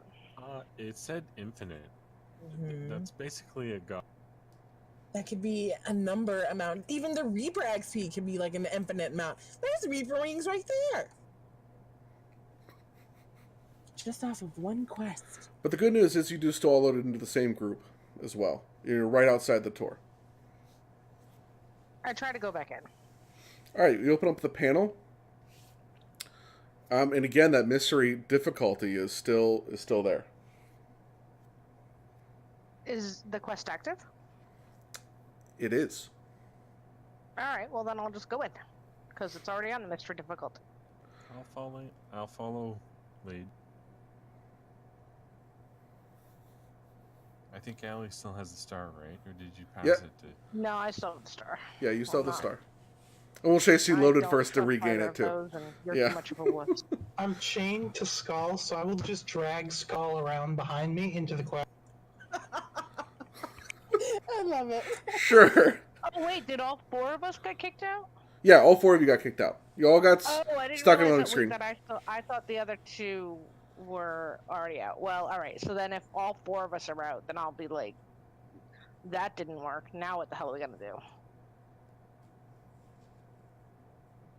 It said infinite. Mhm. That's basically a god. That could be a number amount. Even the Reaper XP could be like an infinite amount. There's Reaper wings right there. Just off of one quest. But the good news is you do still all load into the same group as well. You're right outside the tour. I try to go back in. All right, you open up the panel. And again, that mystery difficulty is still there. Is the quest active? It is. All right, well then I'll just go in, because it's already on the mystery difficulty. I'll follow lead. I think Allie still has the star, right? Or did you pass Yep. it to? No, I still have the star. Yeah, you still have the Hold star. And we'll chase you loaded I don't first to trust regain either it of too. those, and you're Yeah. too much of a wuss. I'm chained to Skull, so I will just drag Skull around behind me into the quest. I love it. Sure. Oh wait, did all four of us get kicked out? Yeah, all four of you got kicked out. You all got Oh, I didn't stuck in a realize loading that, screen. I thought the other two were already out. Well, all right. So then, if all four of us are out, then I'll be like, that didn't work. Now what the hell are we gonna do?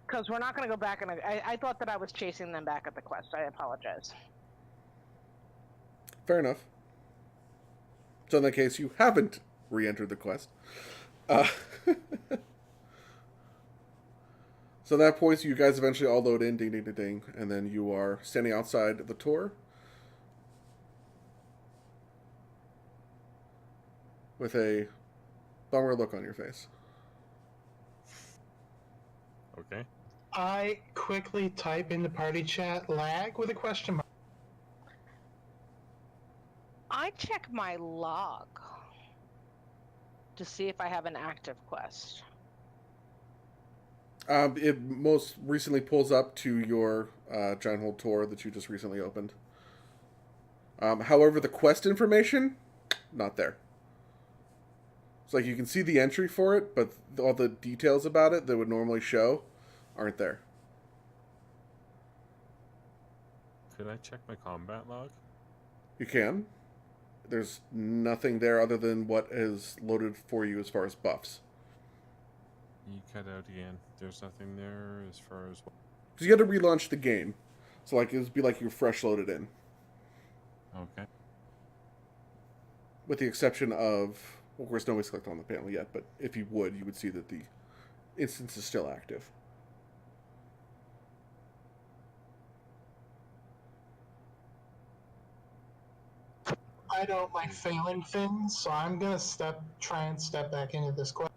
Because we're not gonna go back, and I thought that I was chasing them back at the quest. I apologize. Fair enough. So in that case, you haven't re-entered the quest. So at that point, you guys eventually all load in, ding, ding, ding, ding, and then you are standing outside the tour with a bummer look on your face. Okay. I quickly type into party chat lag with a question mark. I check my log to see if I have an active quest. It most recently pulls up to your giant hole tour that you just recently opened. However, the quest information, not there. It's like you can see the entry for it, but all the details about it that would normally show aren't there. Could I check my combat log? You can. There's nothing there other than what is loaded for you as far as buffs. You cut out again. There's nothing there as far as. Because you had to relaunch the game. So like it would be like you fresh loaded in. Okay. With the exception of, well, of course, nobody's clicked on the panel yet, but if you would see that the instance is still active. I don't like failing things, so I'm gonna try and step back into this quest.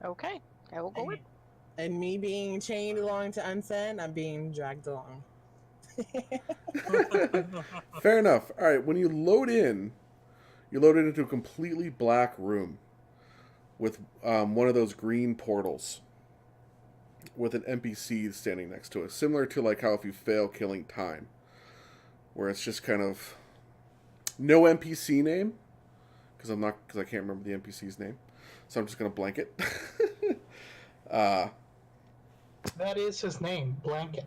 Okay, I will go in. And me being chained along to Unsent, I'm being dragged along. Fair enough. All right, when you load in into a completely black room with one of those green portals with an NPC standing next to it, similar to like how if you fail killing time, where it's just kind of no NPC name because I can't remember the NPC's name, so I'm just gonna blank it. That is his name, Blanket.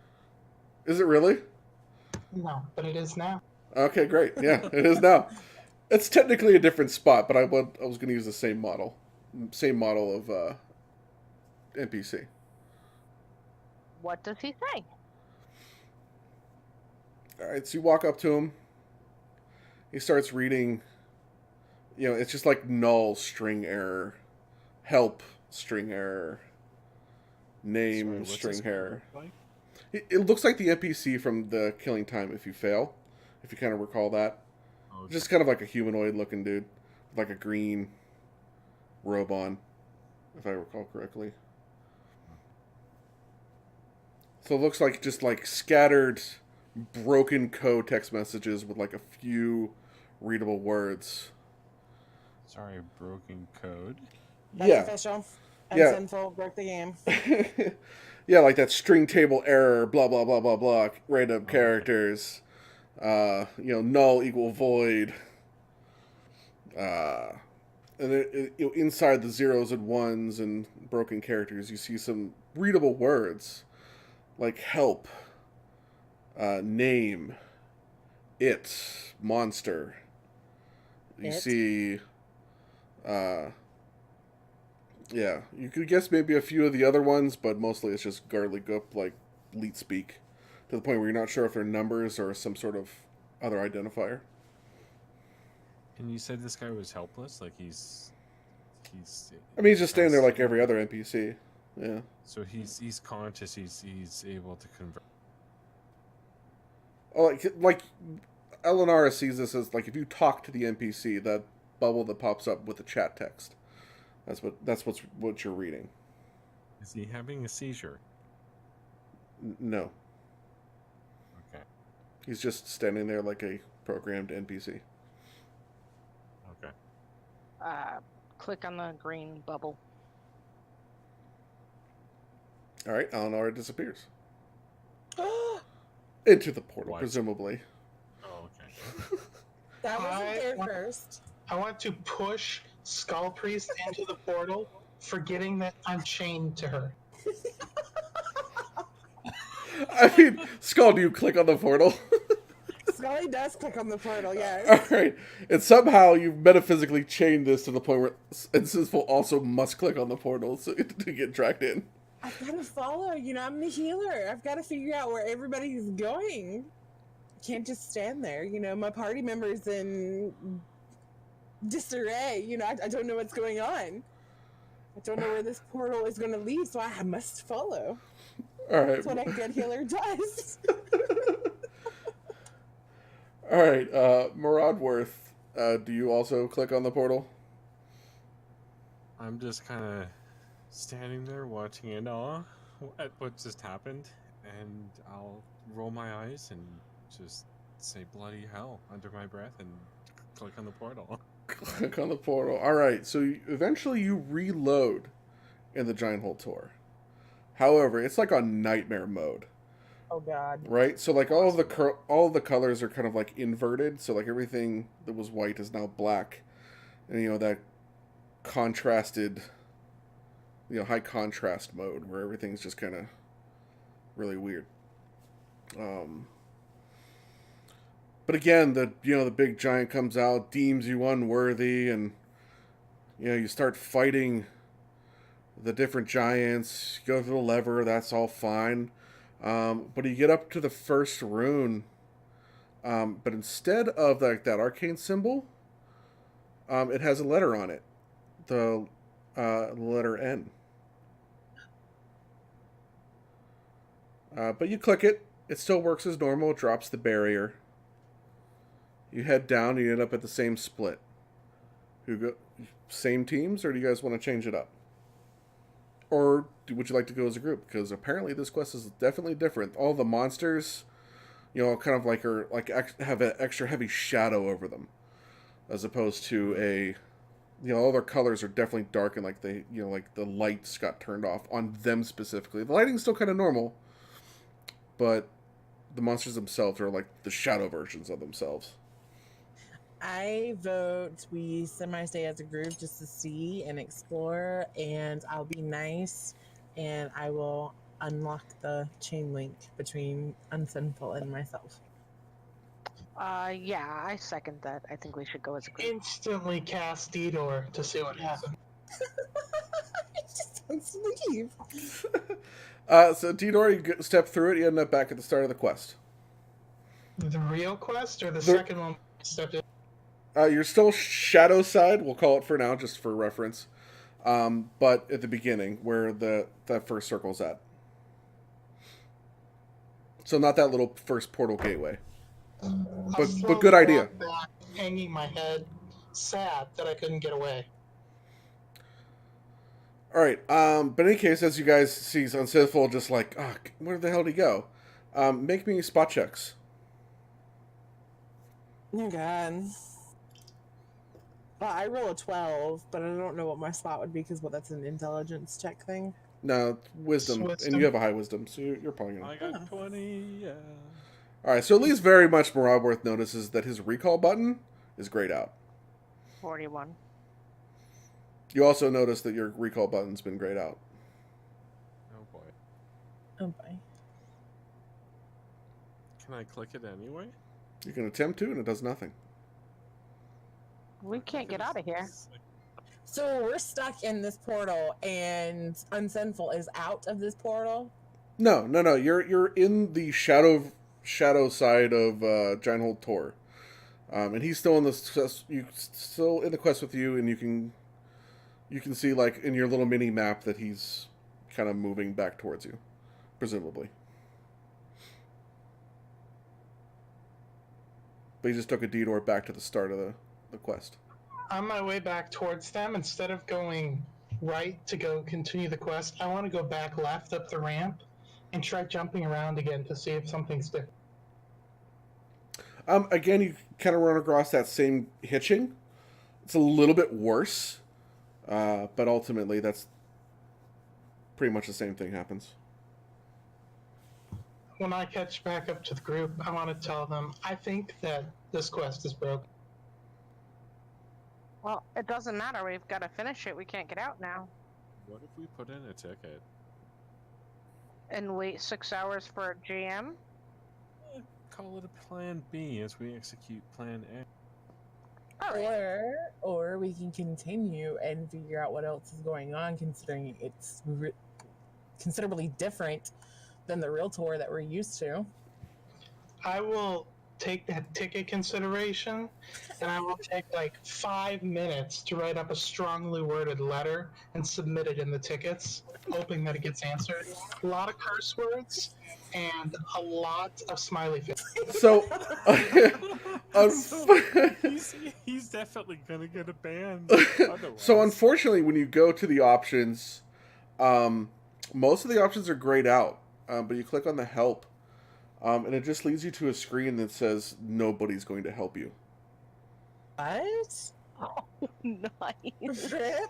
Is it really? No, but it is now. Okay, great. Yeah, it is now. It's technically a different spot, but I was going to use the same model of NPC. What does he say? All right, so you walk up to him. He starts reading. It's just like null string error, help string error, name Sorry, what's string this error. look like? It looks like the NPC from the Killing Time if you fail, if you kind of recall that. Oh, Just kind of like a humanoid looking dude, with like a green robe on, if I recall correctly. So it looks like just like scattered, broken code text messages with like a few readable words. sorry, broken code. That's Yeah. official. Yeah. Unsinful broke the game. Yeah, like that string table error, blah blah blah blah blah, random Okay. characters, null equal void, and then inside the zeros and ones and broken characters, you see some readable words like help, name, it, monster. You It? see, yeah, you could guess maybe a few of the other ones, but mostly it's just garlic-up, like, leet speak, to the point where you're not sure if they're numbers or some sort of other identifier. And you said this guy was helpless? Like he's I mean, he's just standing there like every other NPC. Yeah. So he's conscious, he's able to convert. Oh, like Alinara sees this as, like, if you talk to the NPC, that bubble that pops up with the chat text. That's what you're reading. Is he having a seizure? No. Okay. He's just standing there like a programmed NPC. Okay. Click on the green bubble. All right, Alinara disappears That into the portal, What? presumably. Oh, okay. wasn't there I- first. I want to push Skullpriest into the portal, forgetting that I'm chained to her. I mean, Skull, do you click on the portal? Scully does click on the portal, yes. All right, and somehow you've metaphysically chained this to the point where Unsinful also must click on the portal to get dragged in. I've got to follow. I'm the healer. I've got to figure out where everybody's going. Can't just stand there. My party member's in disarray. I don't know what's going on. I don't know where this portal is going to lead, so I must follow. All right, That's what a good healer does. all right, Murodworth, do you also click on the portal? I'm just kind of standing there watching in awe at what just happened, and I'll roll my eyes and just say bloody hell under my breath and click on the portal. Click on the portal. All right, so eventually you reload in the Giant Hole Tour. However, it's like on nightmare mode, Oh, God. right? So like all of the colors are kind of like inverted. So like everything that was white is now black, and that contrasted, high contrast mode where everything's just kind of really weird. But again, the big giant comes out, deems you unworthy, and you start fighting the different giants. You go through the lever, that's all fine. But you get up to the first rune, but instead of that arcane symbol, it has a letter on it, the letter N. But you click it, it still works as normal. It drops the barrier. You head down, you end up at the same split. Same teams, or do you guys want to change it up? Or would you like to go as a group? Because apparently this quest is definitely different. All the monsters, kind of like have an extra heavy shadow over them, as opposed to all their colors are definitely dark and like like the lights got turned off on them specifically. The lighting's still kind of normal, but the monsters themselves are like the shadow versions of themselves. I vote we semi-stay as a group just to see and explore, and I'll be nice, and I will unlock the chain link between Unsinful and myself. Yeah, I second that. I think we should go as a group. Instantly cast Didor to see what happens. Just wants to leave. So Tidor, you step through it. You end up back at the start of the quest. The real quest or the second one? Stepped in? You're still shadow side. We'll call it for now, just for reference. But at the beginning, where that first circle's at. So not that little first portal gateway. But good idea. Back, hanging my head, sad that I couldn't get away. All right. But in any case, as you guys see, Unsinful just like, where the hell did he go? Make me spot checks. Oh God. Well, I roll a 12, but I don't know what my spot would be because that's an intelligence check thing. No, wisdom, and you have a high wisdom, so you're probably gonna. I got 20. Yeah. All right, so at least very much Murodworth notices that his recall button is grayed out. 41. You also notice that your recall button's been grayed out. Oh boy. Oh boy. Can I click it anyway? You can attempt to, and it does nothing. We can't get out of here. So we're stuck in this portal, and Unsinful is out of this portal. No. You're in the shadow side of Gianthold Tor, and he's still in the quest with you, and you can see like in your little mini map that he's kind of moving back towards you, presumably. But he just took a detour back to the start of the quest. On my way back towards them, instead of going right to go continue the quest, I want to go back left up the ramp and try jumping around again to see if something's different. Again, you kind of run across that same hitching. It's a little bit worse, but ultimately that's pretty much the same thing happens. When I catch back up to the group, I want to tell them, I think that this quest is broken. Well, it doesn't matter. We've got to finish it. We can't get out now. What if we put in a ticket? And wait 6 hours for a GM? Call it a plan B as we execute plan A. All right. Or we can continue and figure out what else is going on, considering it's considerably different than the real tour that we're used to. I will take that ticket consideration, and I will take like 5 minutes to write up a strongly worded letter and submit it in the tickets, hoping that it gets answered. A lot of curse words and a lot of smiley faces. So, he's definitely gonna get a ban. So unfortunately, when you go to the options, most of the options are grayed out, but you click on the help, and it just leads you to a screen that says nobody's going to help you. What? Oh, nice. Rip?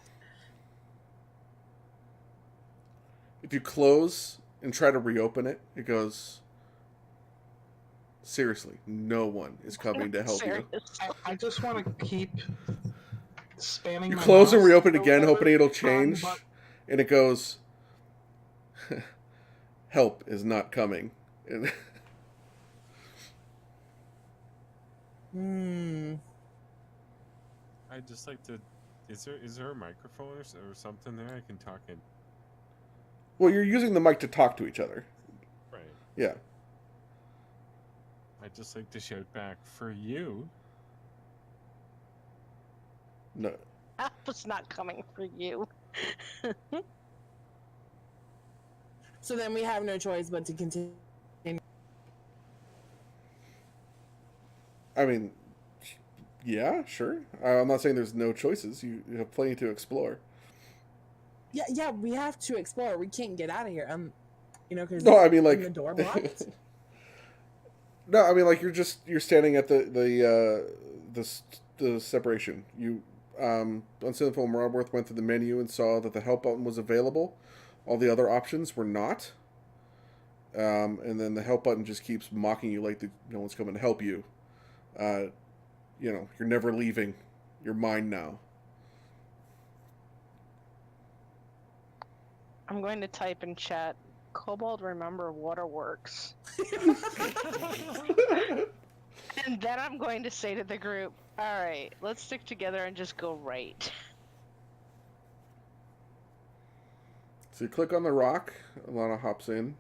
If you close and try to reopen it, it goes, seriously, no one is coming to help you. I just want to keep spamming. You my close and mouse reopen or again, whatever hoping it'll on the change, button. and it goes, help is not coming. And I'd just like to. Is there a microphone or something there I can talk in? well, you're using the mic to talk to each other. Right. Yeah. I'd just like to shout back for you. No. That was not coming for you. So then we have no choice but to continue. I mean, yeah, sure. I'm not saying there's no choices. You have plenty to explore. Yeah, we have to explore. We can't get out of here. Because No, I mean, like... the door blocked. No, I mean, like, you're standing at the separation. Unsinful and Murodworth went through the menu and saw that the help button was available. All the other options were not. And then the help button just keeps mocking you like no one's coming to help you. You're never leaving. You're mine now. I'm going to type in chat, Kobold remember waterworks. And then I'm going to say to the group, alright, let's stick together and just go right. So you click on the rock. Alana hops in.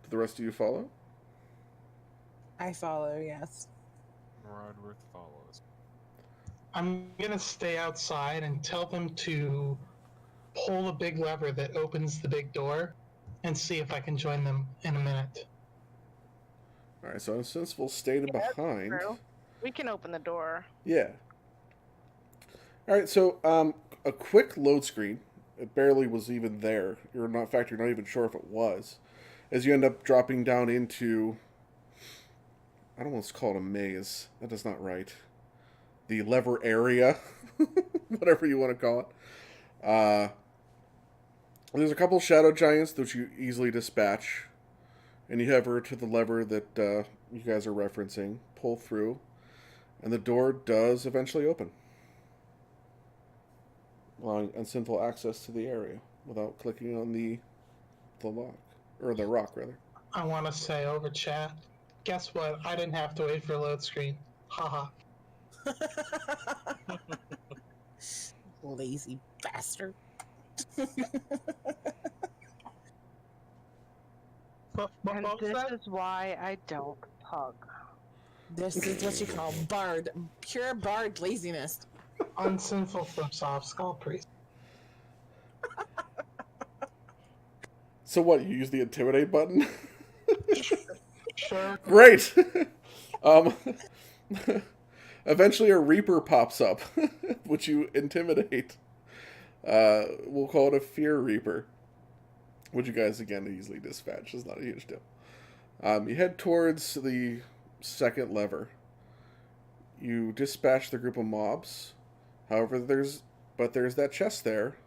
Do the rest of you follow? I follow, yes. Murodworth follows. I'm gonna stay outside and tell them to pull the big lever that opens the big door and see if I can join them in a minute. Alright, so Unsinful stayed behind. True. We can open the door. Yeah. Alright, so a quick load screen. It barely was even there. In fact, you're not even sure if it was. As you end up dropping down into... I don't want to call it a maze. That is not right. The lever area. Whatever you want to call it. There's a couple shadow giants that you easily dispatch. And you hover to the lever that you guys are referencing. Pull through. And the door does eventually open, allowing Unsinful access to the area without clicking on the lock. Or the rock, rather. I want to say over chat, guess what? I didn't have to wait for a load screen. Haha. Lazy bastard. What And was this that? is why I don't pug. This is what you call pure bard laziness. Unsinful flips off Skullpriest. So what, you use the intimidate button? Sure. Great! Eventually a Reaper pops up, which you intimidate. We'll call it a Fear Reaper. Which you guys, again, easily dispatch. It's not a huge deal. You head towards the second lever. You dispatch the group of mobs. However, there's that chest there.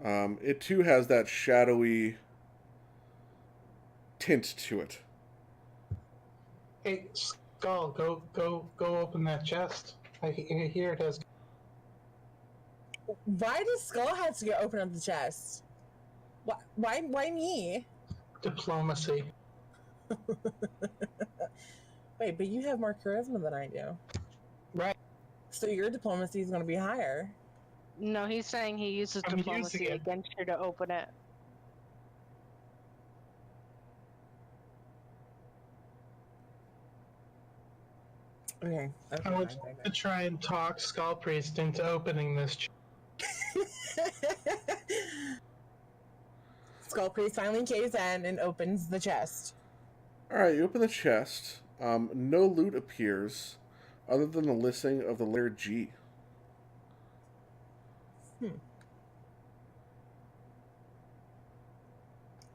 It too has that shadowy tint to it. Hey, Skull, go open that chest. I hear it has. Why does Skull have to go open up the chest? Why me? Diplomacy. Wait, but you have more charisma than I do. Right. So your diplomacy is going to be higher. No, he's saying he uses I'm diplomacy using it. against you to open it. Okay. I would like to try and talk Skullpriest into opening this chest. Skullpriest finally caves in and opens the chest. Alright, you open the chest. No loot appears other than the listing of the letter G.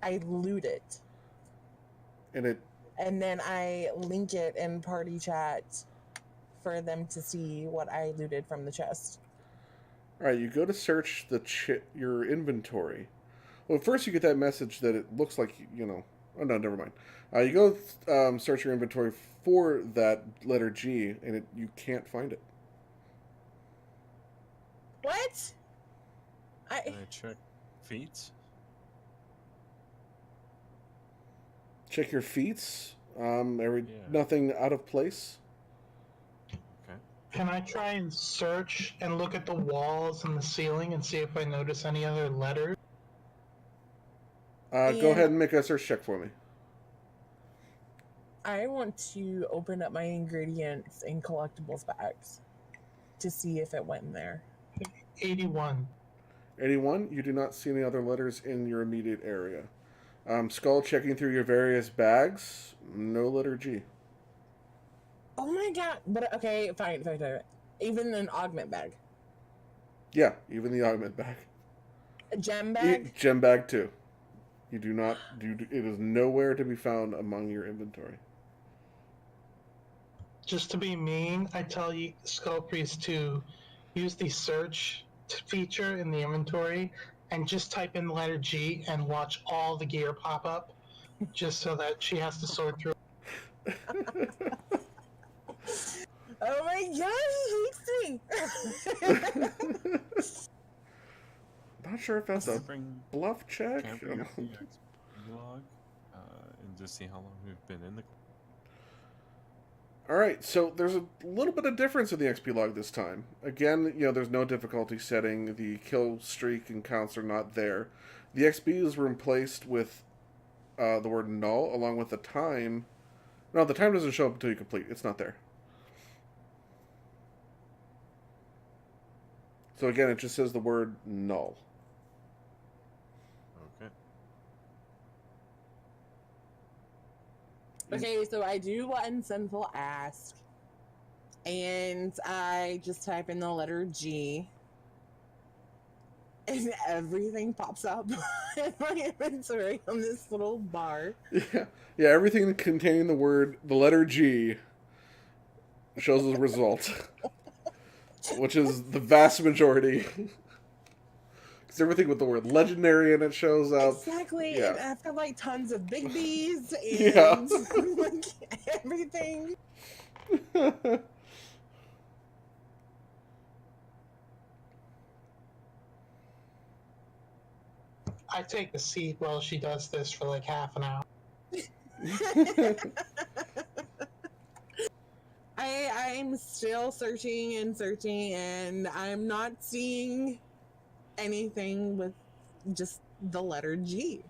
I loot it. And then I link it in party chat for them to see what I looted from the chest. Alright, you go to search your inventory. Well, first you get that message that it looks like, oh no, never mind. You go search your inventory for that letter G, and you can't find it. What? Can I check feats? Check your feats. Yeah. Nothing out of place. Okay. Can I try and search and look at the walls and the ceiling and see if I notice any other letters? Go ahead and make a search check for me. I want to open up my ingredients and collectibles bags to see if it went in there. 81. 81, you do not see any other letters in your immediate area. Skull, checking through your various bags, no letter G. Oh my god. But okay, fine. Even an augment bag. Yeah, even the augment bag. A gem bag? Gem bag too. You do not it is nowhere to be found among your inventory. Just to be mean, I tell you, Skullpriest, to use the search feature in the inventory and just type in the letter G and watch all the gear pop up, just so that she has to sort through. Oh my god, he hates me! Not sure if that's a Bring bluff check. Can I bring up the XP log and just see how long we've been in the. Alright, so there's a little bit of difference in the XP log this time. Again, there's no difficulty setting. The kill streak and counts are not there. The XP is replaced with the word null, along with the time. No, the time doesn't show up until you complete. It's not there. So again, it just says the word null. Okay. Okay, so I do what Unsinful asked. And I just type in the letter G. And everything pops up in my inventory on this little bar. Yeah, everything containing the letter G shows the result. Which is the vast majority. Because everything with the word legendary in it shows up. Exactly. Yeah. And I've got like tons of big B's and Yeah. like everything. I take a seat while she does this for like half an hour. I'm still searching and I'm not seeing anything with just the letter G.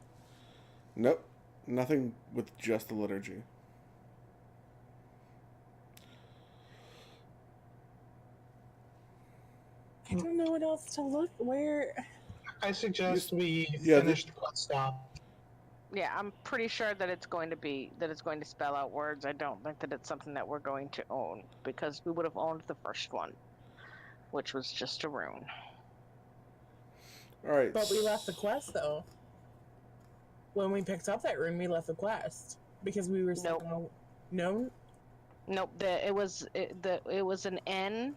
Nope. Nothing with just the letter G. I don't know what else to look where. I suggest we Yeah, finish the quest stop. Yeah, I'm pretty sure that it's going to spell out words. I don't think that it's something that we're going to own, because we would have owned the first one, which was just a rune. Alright. But we left the quest though. When we picked up that room, we left the quest because we were Nope. No. Nope. It was an N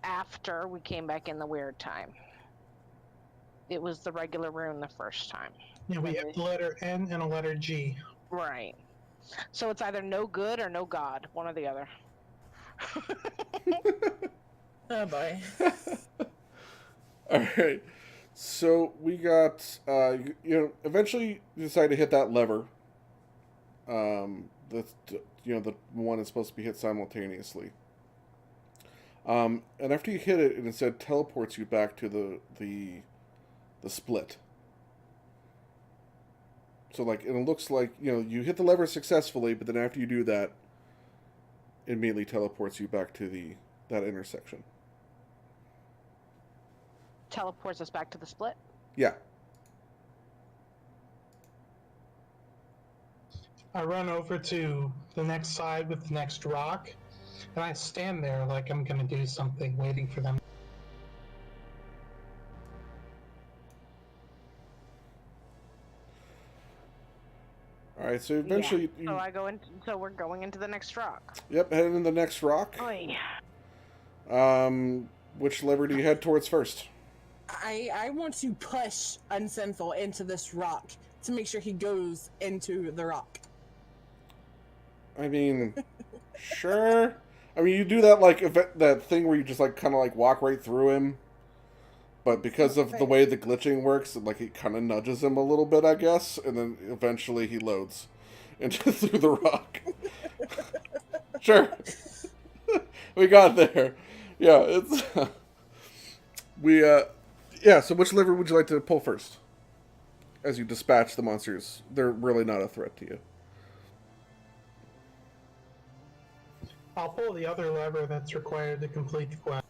after we came back in the weird time. It was the regular rune the first time. Yeah, we have the letter N and a letter G. Right. So it's either no good or no god, one or the other. Oh boy. Alright. So we got, eventually you decide to hit that lever. The one that's supposed to be hit simultaneously. And after you hit it, it instead teleports you back to the split. So, it looks like, you hit the lever successfully, but then after you do that, it immediately teleports you back to that intersection. Teleports us back to the split. Yeah. I run over to the next side with the next rock, and I stand there like I'm gonna do something, waiting for them. Alright, so eventually... So we're going into the next rock. Yep, heading to the next rock. Oy. Which lever do you head towards first? I want to push Unsinful into this rock to make sure he goes into the rock. I mean, sure. I mean, you do that that thing where you just kind of walk right through him. But because of the way the glitching works, it kind of nudges him a little bit, I guess, and then eventually he loads into through the rock. Sure. We got there. Yeah, it's so which lever would you like to pull first? As you dispatch the monsters. They're really not a threat to you. I'll pull the other lever that's required to complete the quest.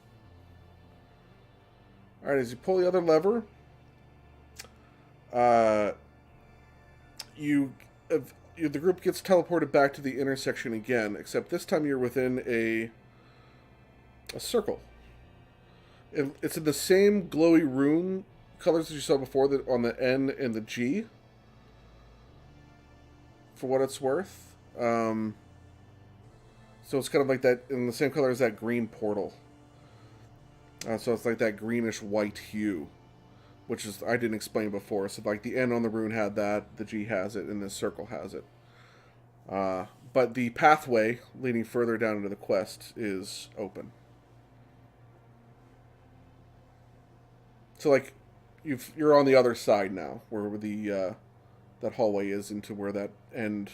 Alright, as you pull the other lever, the group gets teleported back to the intersection again, except this time you're within a circle. It's in the same glowy rune colors as you saw before, on the N and the G. For what it's worth. So it's kind of like that, in the same color as that green portal. So it's like that greenish white hue, which is, I didn't explain before. So like the N on the rune had that, the G has it, and the circle has it. But the pathway leading further down into the quest is open. So like, you're on the other side now, where the that hallway is, into where that end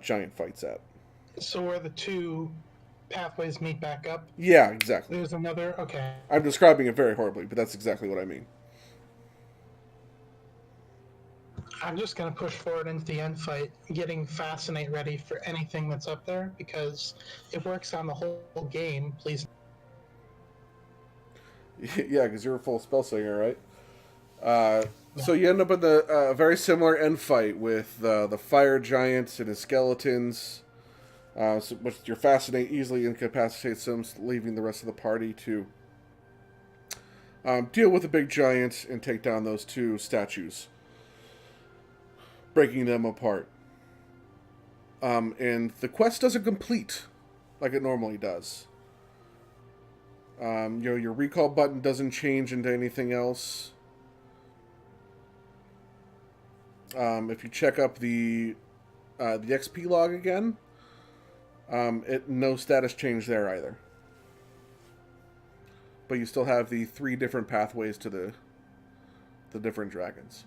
giant fight's at. So where the two pathways meet back up? Yeah, exactly. There's another... Okay. I'm describing it very horribly, but that's exactly what I mean. I'm just going to push forward into the end fight, getting Fascinate ready for anything that's up there, because it works on the whole game, please. Yeah, because you're a full spell slinger, right? So you end up in the very similar end fight with the fire giants and his skeletons. But your Fascinate easily incapacitates them, leaving the rest of the party to deal with the big giant and take down those two statues, breaking them apart. And the quest doesn't complete like it normally does. Your recall button doesn't change into anything else. If you check up the XP log again, no status change there either. But you still have the 3 different pathways to the different dragons.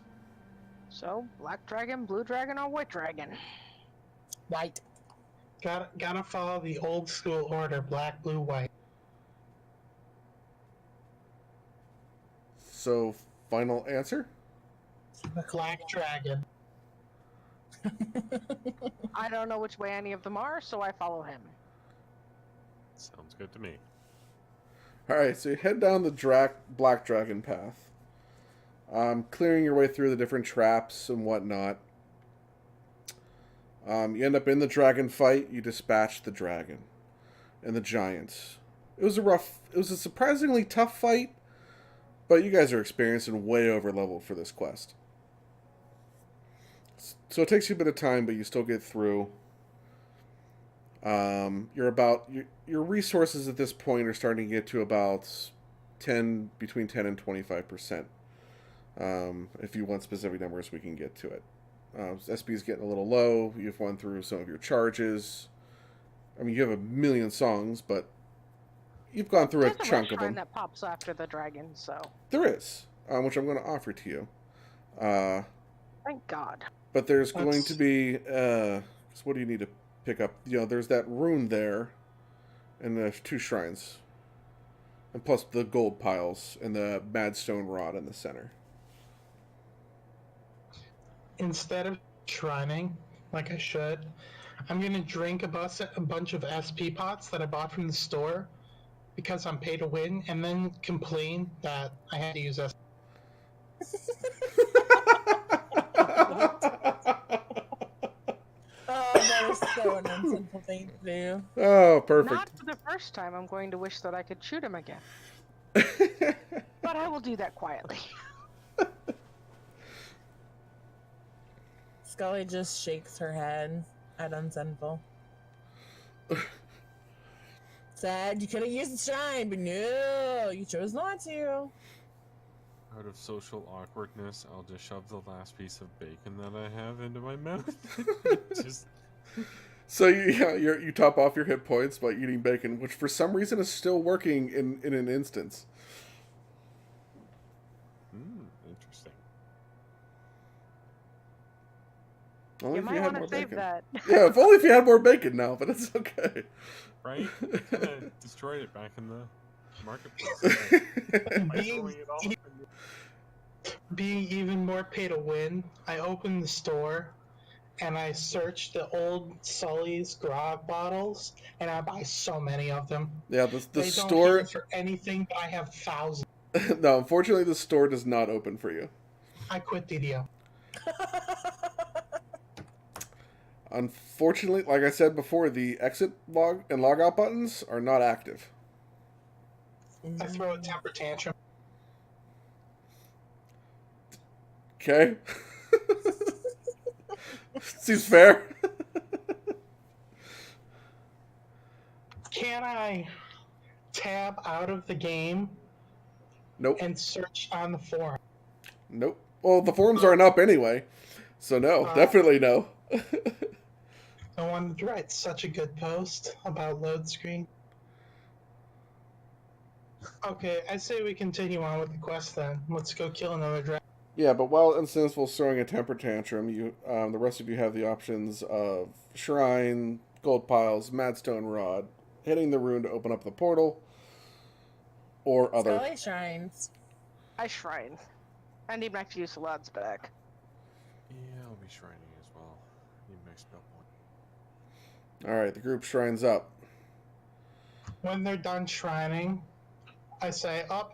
So, black dragon, blue dragon, or white dragon? White. Gotta follow the old school order, black, blue, white. So, final answer? Black dragon. I don't know which way any of them are, so I follow him. Sounds good to me. Alright, so you head down the black dragon path. Clearing your way through the different traps and whatnot. You end up in the dragon fight. You dispatch the dragon and the giants. It was a surprisingly tough fight, but you guys are experienced and way over leveled for this quest. So it takes you a bit of time, but you still get through. Your resources at this point are starting to get to about between 10 and 25%. If you want specific numbers, we can get to it. SP is getting a little low. You've won through some of your charges. I mean, you have a million songs, but you've gone through a chunk of them. That pops after the dragon, so There is, which I'm going to offer to you. thank God. But there's going to be, so what do you need to pick up? There's that rune there, and the 2 shrines. And plus the gold piles and the madstone rod in the center. Instead of shrining, like I should, I'm going to drink a bunch of SP pots that I bought from the store because I'm pay to win, and then complain that I had to use SP. Oh, that is so an unsinful thing to do. Oh, perfect. Not for the first time. I'm going to wish that I could shoot him again. But I will do that quietly. Scully just shakes her head at Unsinful. Said you could have used the shine, but no, you chose not to. Out of social awkwardness, I'll just shove the last piece of bacon that I have into my mouth. Just... So you top off your hit points by eating bacon, which for some reason is still working in an instance. Interesting. Only You if might you had want more to save bacon. that. Yeah, if only if you had more bacon now, but it's okay. Right? I kind of destroyed it back in the marketplace. By throwing it all up in Being even more pay to win, I opened the store and I searched the old Sully's grog bottles, and I buy so many of them. Yeah, the They store. don't for anything, but I have thousands. No, unfortunately, the store does not open for you. I quit DDO. Unfortunately, like I said before, the exit log and log out buttons are not active. I throw a temper tantrum. Okay. Seems fair. Can I tab out of the game Nope. and search on the forum? Nope. Well, the forums aren't up anyway. So no, definitely no. I wanted to write such a good post about load screen. Okay, I say we continue on with the quest then. Let's go kill another dragon. Yeah, but while Unsinful's throwing a temper tantrum, the rest of you have the options of Shrine, Gold Piles, Madstone Rod, hitting the rune to open up the portal, or other. Scully Shrines. I shrine. I need my few salads back. Yeah, I'll be shrining as well. Need my spell point. Alright, the group shrines up. When they're done shrining, I say, oh,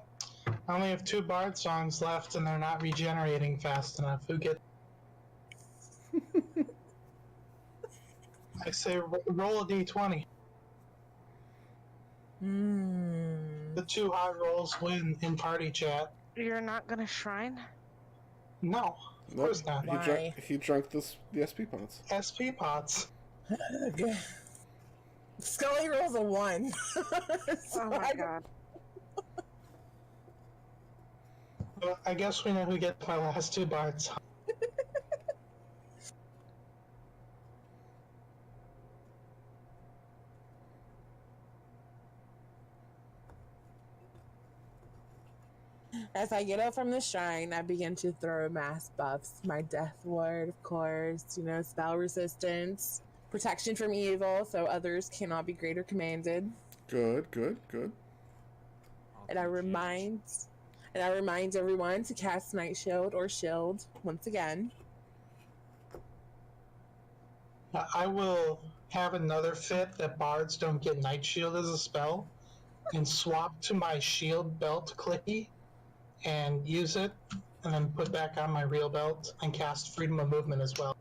I only have 2 bard songs left and they're not regenerating fast enough. Who get... I say, roll a d20. The 2 high rolls win in party chat. You're not gonna shrine? No, of course not. Why? He drank the SP pots. SP pots. Scully rolls a 1. So Oh my god. Well, I guess we know who gets my last 2 bards. As I get up from the shrine, I begin to throw mass buffs. My death ward, of course, spell resistance, protection from evil, so others cannot be greater commanded. Good. And I remind everyone to cast Night Shield or Shield once again. I will have another fit that bards don't get Night Shield as a spell and swap to my shield belt clicky and use it and then put back on my real belt and cast Freedom of Movement as well.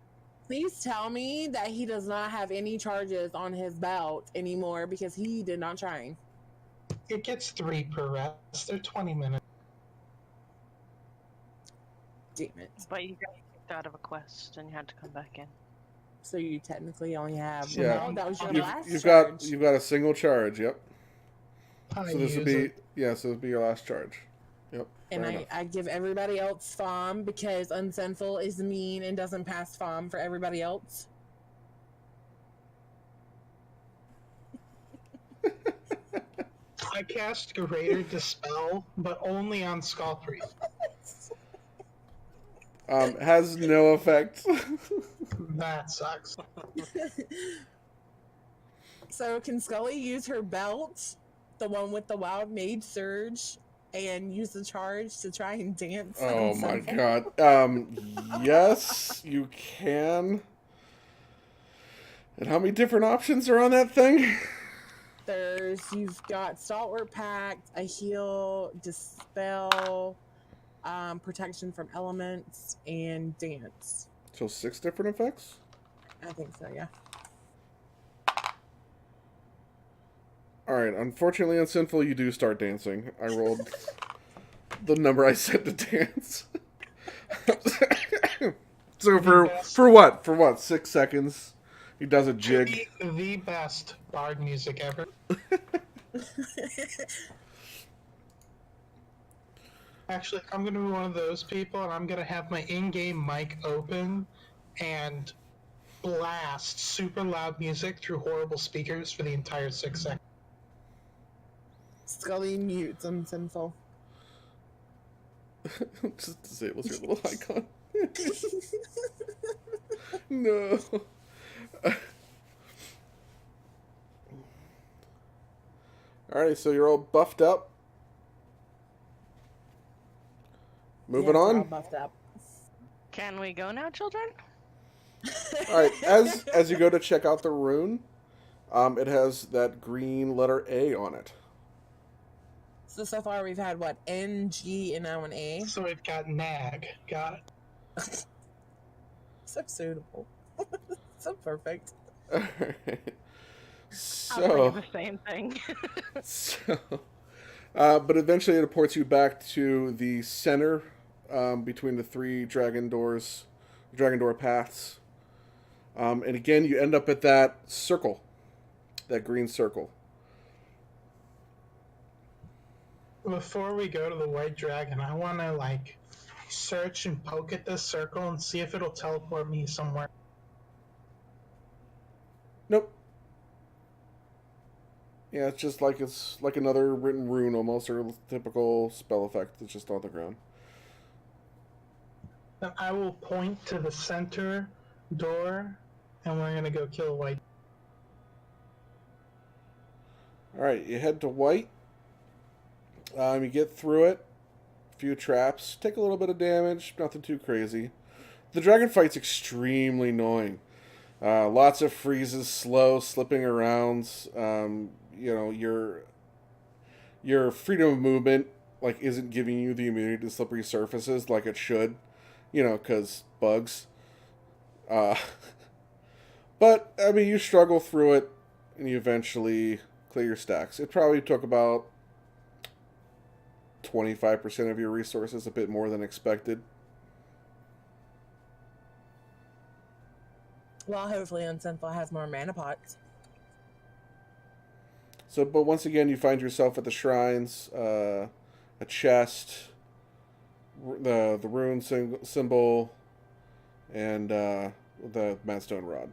Please tell me that he does not have any charges on his belt anymore because he did not shine. It gets 3 per rest. They're 20 minutes. Damn it. But you got kicked out of a quest and you had to come back in. So you technically only have Yeah. no, that was your last You've charge. got a single charge. Yep. I So this would use be it. so this would be your last charge. Yep. And fair enough. I give everybody else FOM because Unsinful is mean and doesn't pass FOM for everybody else. I cast Greater Dispel, but only on Skullpriest. Has no effect. That sucks. So can Scully use her belt, the one with the Wild Mage Surge, and use the charge to try and dance? Oh on my Unsinful? god. Yes, you can. And how many different options are on that thing? You've got Stalwart Pact, a heal, dispel, protection from elements, and dance. So 6 different effects? I think so, yeah. Alright, unfortunately Unsinful, you do start dancing. I rolled the number I said to dance. So for what? For what? 6 seconds? He does a jig. The best bard music ever. Actually, I'm going to be one of those people, and I'm going to have my in-game mic open and blast super loud music through horrible speakers for the entire 6 seconds. Scully mutes Unsinful. Just disables your little icon. No. Alright, so you're all buffed up. Moving Yes, we're all on. buffed up. Can we go now, children? Alright, as you go to check out the rune, it has that green letter A on it. So far we've had, what, N, G, and now an A? So we've got Nag. Got it. So suitable. so perfect. I'm So, thinking the same thing. so but eventually it ports you back to the center between the three dragon door paths. And again, you end up at that circle, that green circle. Before we go to the White Dragon, I want to like search and poke at this circle and see if it'll teleport me somewhere. Nope. Yeah, it's like another written rune almost, or a typical spell effect that's just on the ground. Then I will point to the center door, and we're gonna go kill White. Alright, you head to white. You get through it. A few traps. Take a little bit of damage. Nothing too crazy. The dragon fight's extremely annoying. Lots of freezes, slow, slipping around. Your freedom of movement isn't giving you the immunity to slippery surfaces like it should. Because bugs. But, I mean, you struggle through it, and you eventually clear your stacks. It probably took about 25% of your resources, a bit more than expected. Well, hopefully Unsinful has more mana pots. So, but once again, you find yourself at the shrines, a chest, the rune symbol, and the madstone rod,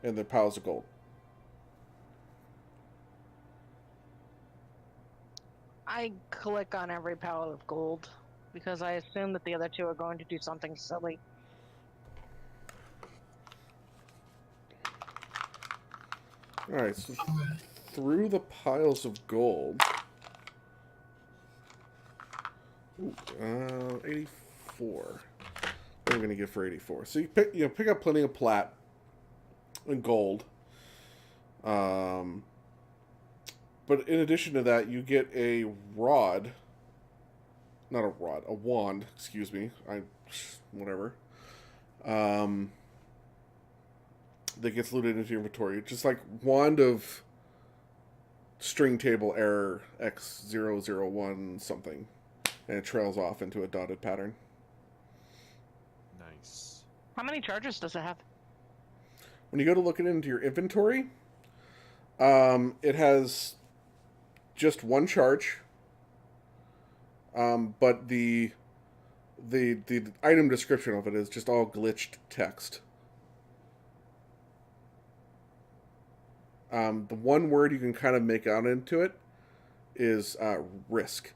and the piles of gold. I click on every pile of gold because I assume that the other two are going to do something silly. Alright, so through the piles of gold. Ooh, 84. What am I going to get for 84? So you pick up plenty of plat and gold. But in addition to that, you get a rod. Not a rod, a wand, excuse me. Whatever. That gets looted into your inventory. Just like wand of string table error X001 something. And it trails off into a dotted pattern. Nice. How many charges does it have? When you go to look it into your inventory, it has just one charge. But the item description of it is just all glitched text. The one word you can kind of make out into it is risk.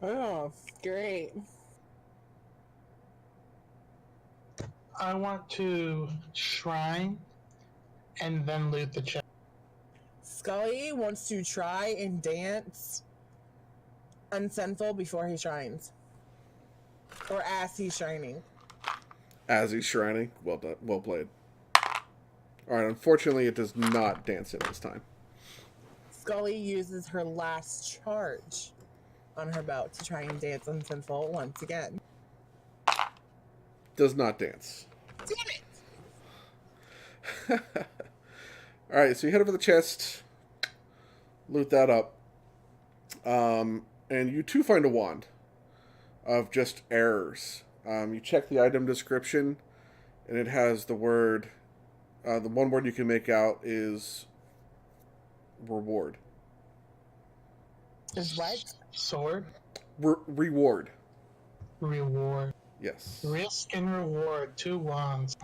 Oh, great. I want to shrine and then loot the chest. Scully wants to try and dance Unsinful before he shrines. Or as he's shining. As he's shrining. Well done. Well played. Alright, unfortunately it does not dance in this time. Scully uses her last charge on her belt to try and dance Unsinful once again. Does not dance. Damn it! Alright, so you head over to the chest. Loot that up. And you too find a wand of just errors. You check the item description, and it has the word. The one word you can make out is reward. Is what? Sword? Reward. Reward. Yes. Risk and reward. 2 wands.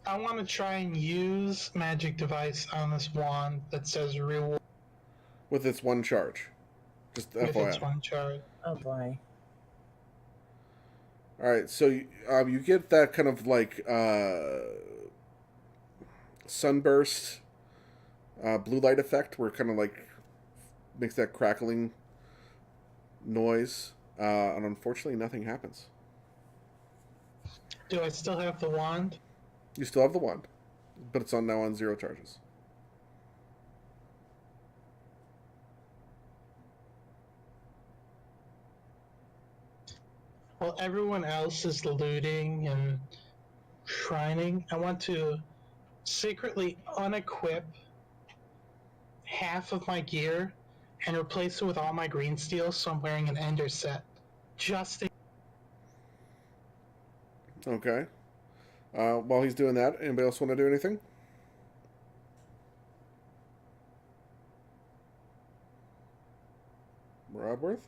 I want to try and use magic device on this wand that says reward. With its one charge. Just With its FYI. one charge. Oh boy. Alright, so you get that kind of sunburst blue light effect where it kind of makes that crackling noise. And unfortunately nothing happens. Do I still have the wand? You still have the wand, but it's now on 0 charges. while everyone else is looting and shrining, I want to secretly unequip half of my gear and replace it with all my green steel, so I'm wearing an ender set. Just in Okay. While he's doing that, anybody else want to do anything? Murodworth?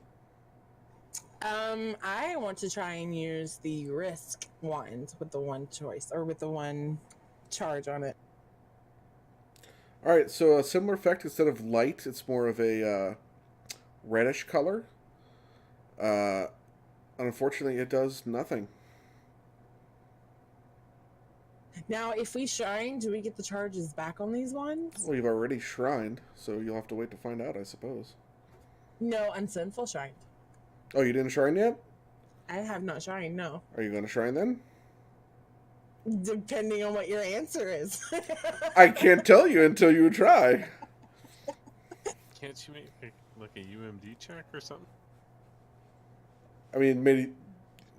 I want to try and use the risk wand with the one choice, or with the one charge on it. Alright, so a similar effect, instead of light, it's more of a reddish color. Unfortunately, it does nothing. Now, if we shrine, do we get the charges back on these ones? Well, you've already shrined, so you'll have to wait to find out, I suppose. No, Unsinful shrine. Oh, you didn't shrine yet? I have not shrine, no. Are you going to shrine then? Depending on what your answer is. I can't tell you until you try. Can't you make like a UMD check or something? I mean, maybe...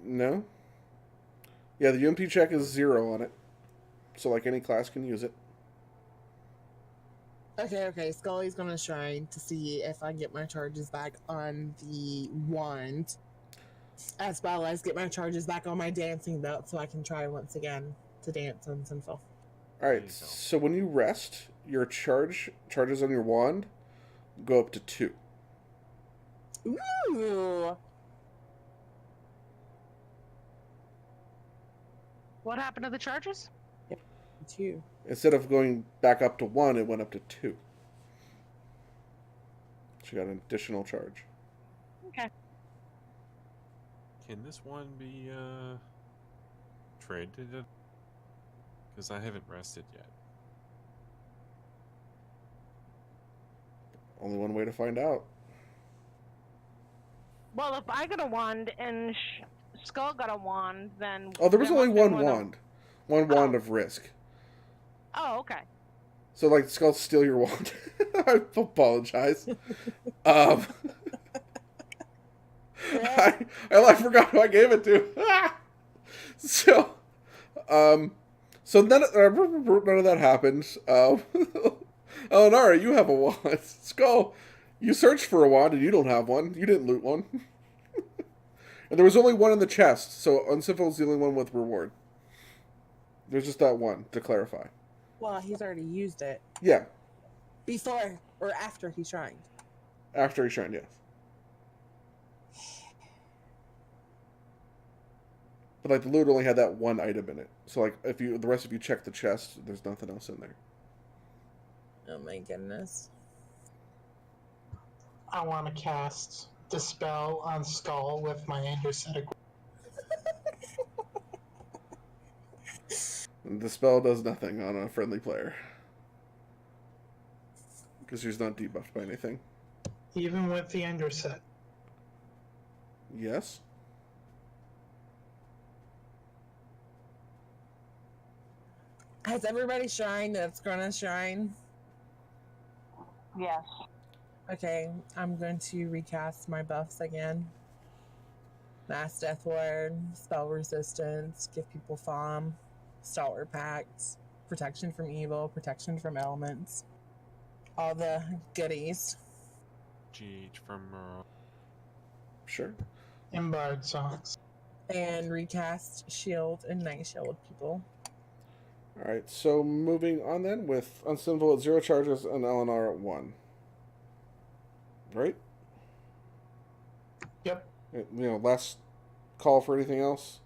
No? Yeah, the UMP check is 0 on it. So, like, any class can use it. Okay, Scully's gonna shrine to see if I get my charges back on the wand, as well as get my charges back on my dancing belt, so I can try once again to dance on Unsinful. Alright, so when you rest, your charges on your wand go up to 2. Ooh! What happened to the charges? 2. Instead of going back up to 1, it went up to 2. She got an additional charge. Okay. Can this one be traded? Because I haven't rested yet. Only one way to find out. Well, if I got a wand and Skull got a wand, then... Oh, there was there only must have one been wand. One wand of risk. Oh, okay. So, like, Skull, steal your wand. I apologize. I forgot who I gave it to. So none of that happened. Alinara, you have a wand. Skull, you searched for a wand and you don't have one. You didn't loot one. And there was only one in the chest, so Unsinful is the only one with reward. There's just that one, to clarify. Well, he's already used it. Yeah. Before or after he shrined? After he shined, yes. But, like, the loot only had that one item in it. So, like, if the rest of you check the chest, there's nothing else in there. Oh my goodness. I want to cast Dispel on Skull with my ender set. The spell does nothing on a friendly player. Because she's not debuffed by anything. Even with the ender set. Yes? Has everybody shined that's gonna shine? Yes. Okay, I'm going to recast my buffs again. Mass Death Ward, Spell Resistance, Give People FOM, Stalwart Pact, Protection from Evil, Protection from Elements. All the goodies. GH from Sure. And Bard songs. And recast Shield and Night Shield people. Alright, so moving on then with Unsinful at 0 charges and Alinara at 1. Right? Yep. Last call for anything else.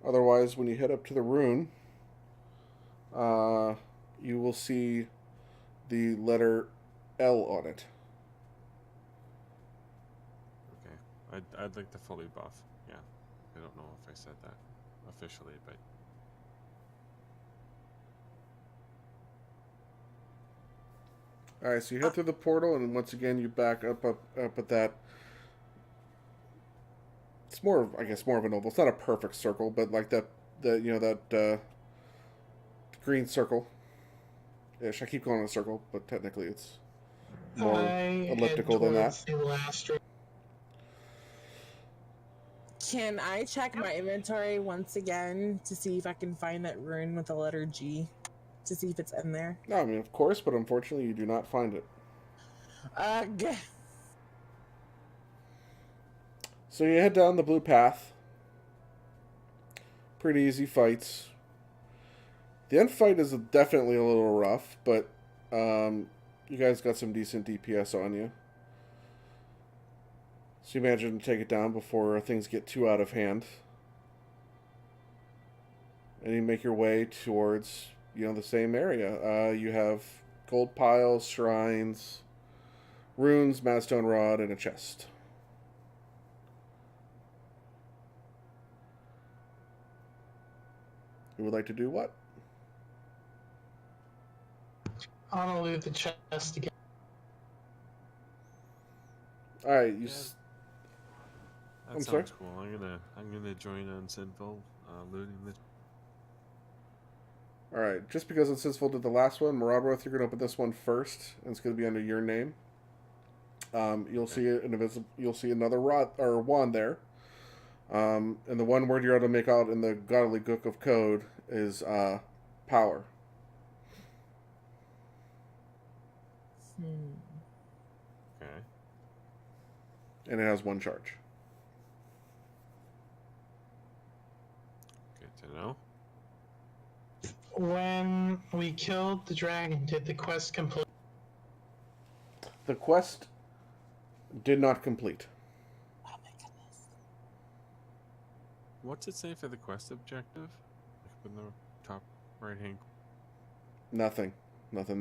Otherwise, when you head up to the rune, you will see the letter L on it. Okay. I'd like to fully buff. Yeah. I don't know if I said that officially, but... Alright, so you head through the portal, and once again you back up at that. It's more of an oval. It's not a perfect circle, but like that green circle. Ish. I keep calling it a circle, but technically it's more elliptical than that. Can I check my inventory once again to see if I can find that rune with the letter G? To see if it's in there? No, I mean, of course, but unfortunately you do not find it. So you head down the blue path. Pretty easy fights. The end fight is definitely a little rough, but you guys got some decent DPS on you. So you manage to take it down before things get too out of hand. And you make your way towards, the same area. You have gold piles, shrines, runes, madstone rod, and a chest. You would like to do what? I want to loot the chest again. All right, That I'm sounds sorry? cool. I'm gonna join Unsinful, looting the. All right, just because Unsinful did the last one, Murodworth, you're going to open this one first, and it's going to be under your name. You'll see You'll see another rod or wand there, and the one word you're able to make out in the godly book of code is power. Okay. And it has one charge. Good to know. When we killed the dragon, did the quest complete? The quest did not complete. Oh my goodness. What's it say for the quest objective? Like up in the top right hand. Nothing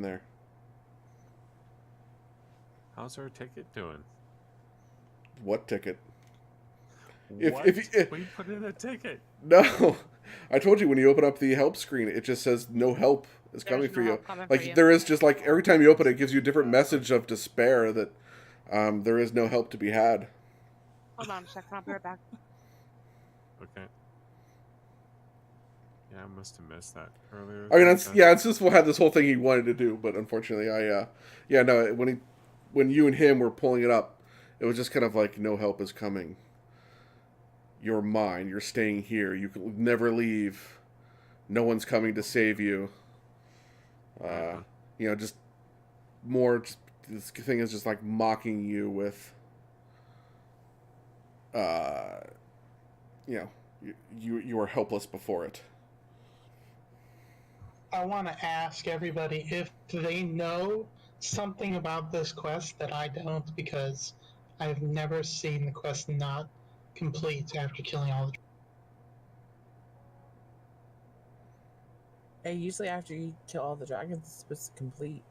there. How's our ticket doing? What ticket? What? If We put in a ticket. No, I told you when you open up the help screen, it just says no help is coming There's for no you. help coming Like for you. there is just like every time you open it, it gives you a different message of despair that there is no help to be had. Hold on a second, I'll be right back. Okay. Yeah, I must have missed that earlier. I mean, Unsinful had this whole thing he wanted to do, but unfortunately, when you and him were pulling it up, it was just kind of like no help is coming. You're mine. You're staying here. You can never leave. No one's coming to save you. Just more. This thing is just like mocking you with. You are helpless before it. I want to ask everybody if they know something about this quest that I don't, because I've never seen the quest not complete after killing all the. And usually after you kill all the dragons, it's supposed to complete.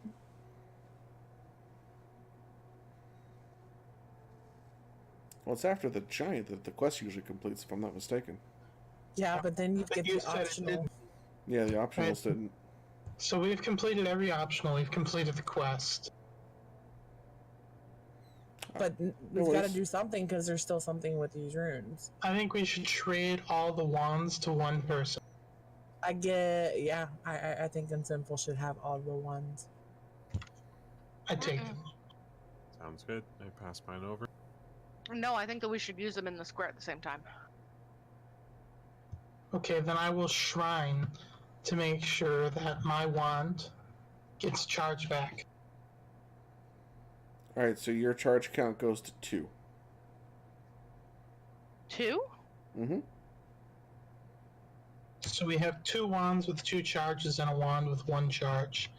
Well, it's after the giant that the quest usually completes, if I'm not mistaken. Yeah, but then you But get you the said it optional. didn't. Yeah, the optionals didn't. So we've completed every optional. We've completed the quest. But we've got to worries. do something because there's still something with these runes. I think we should trade all the wands to one person. I think Unsinful should have all the ones. I take them. Sounds good. I pass mine over. No, I think that we should use them in the square at the same time. Okay, then I will shrine to make sure that my wand gets charged back. All right, so your charge count goes to 2. 2? Mm-hmm. So we have 2 wands with 2 charges and a wand with 1 charge.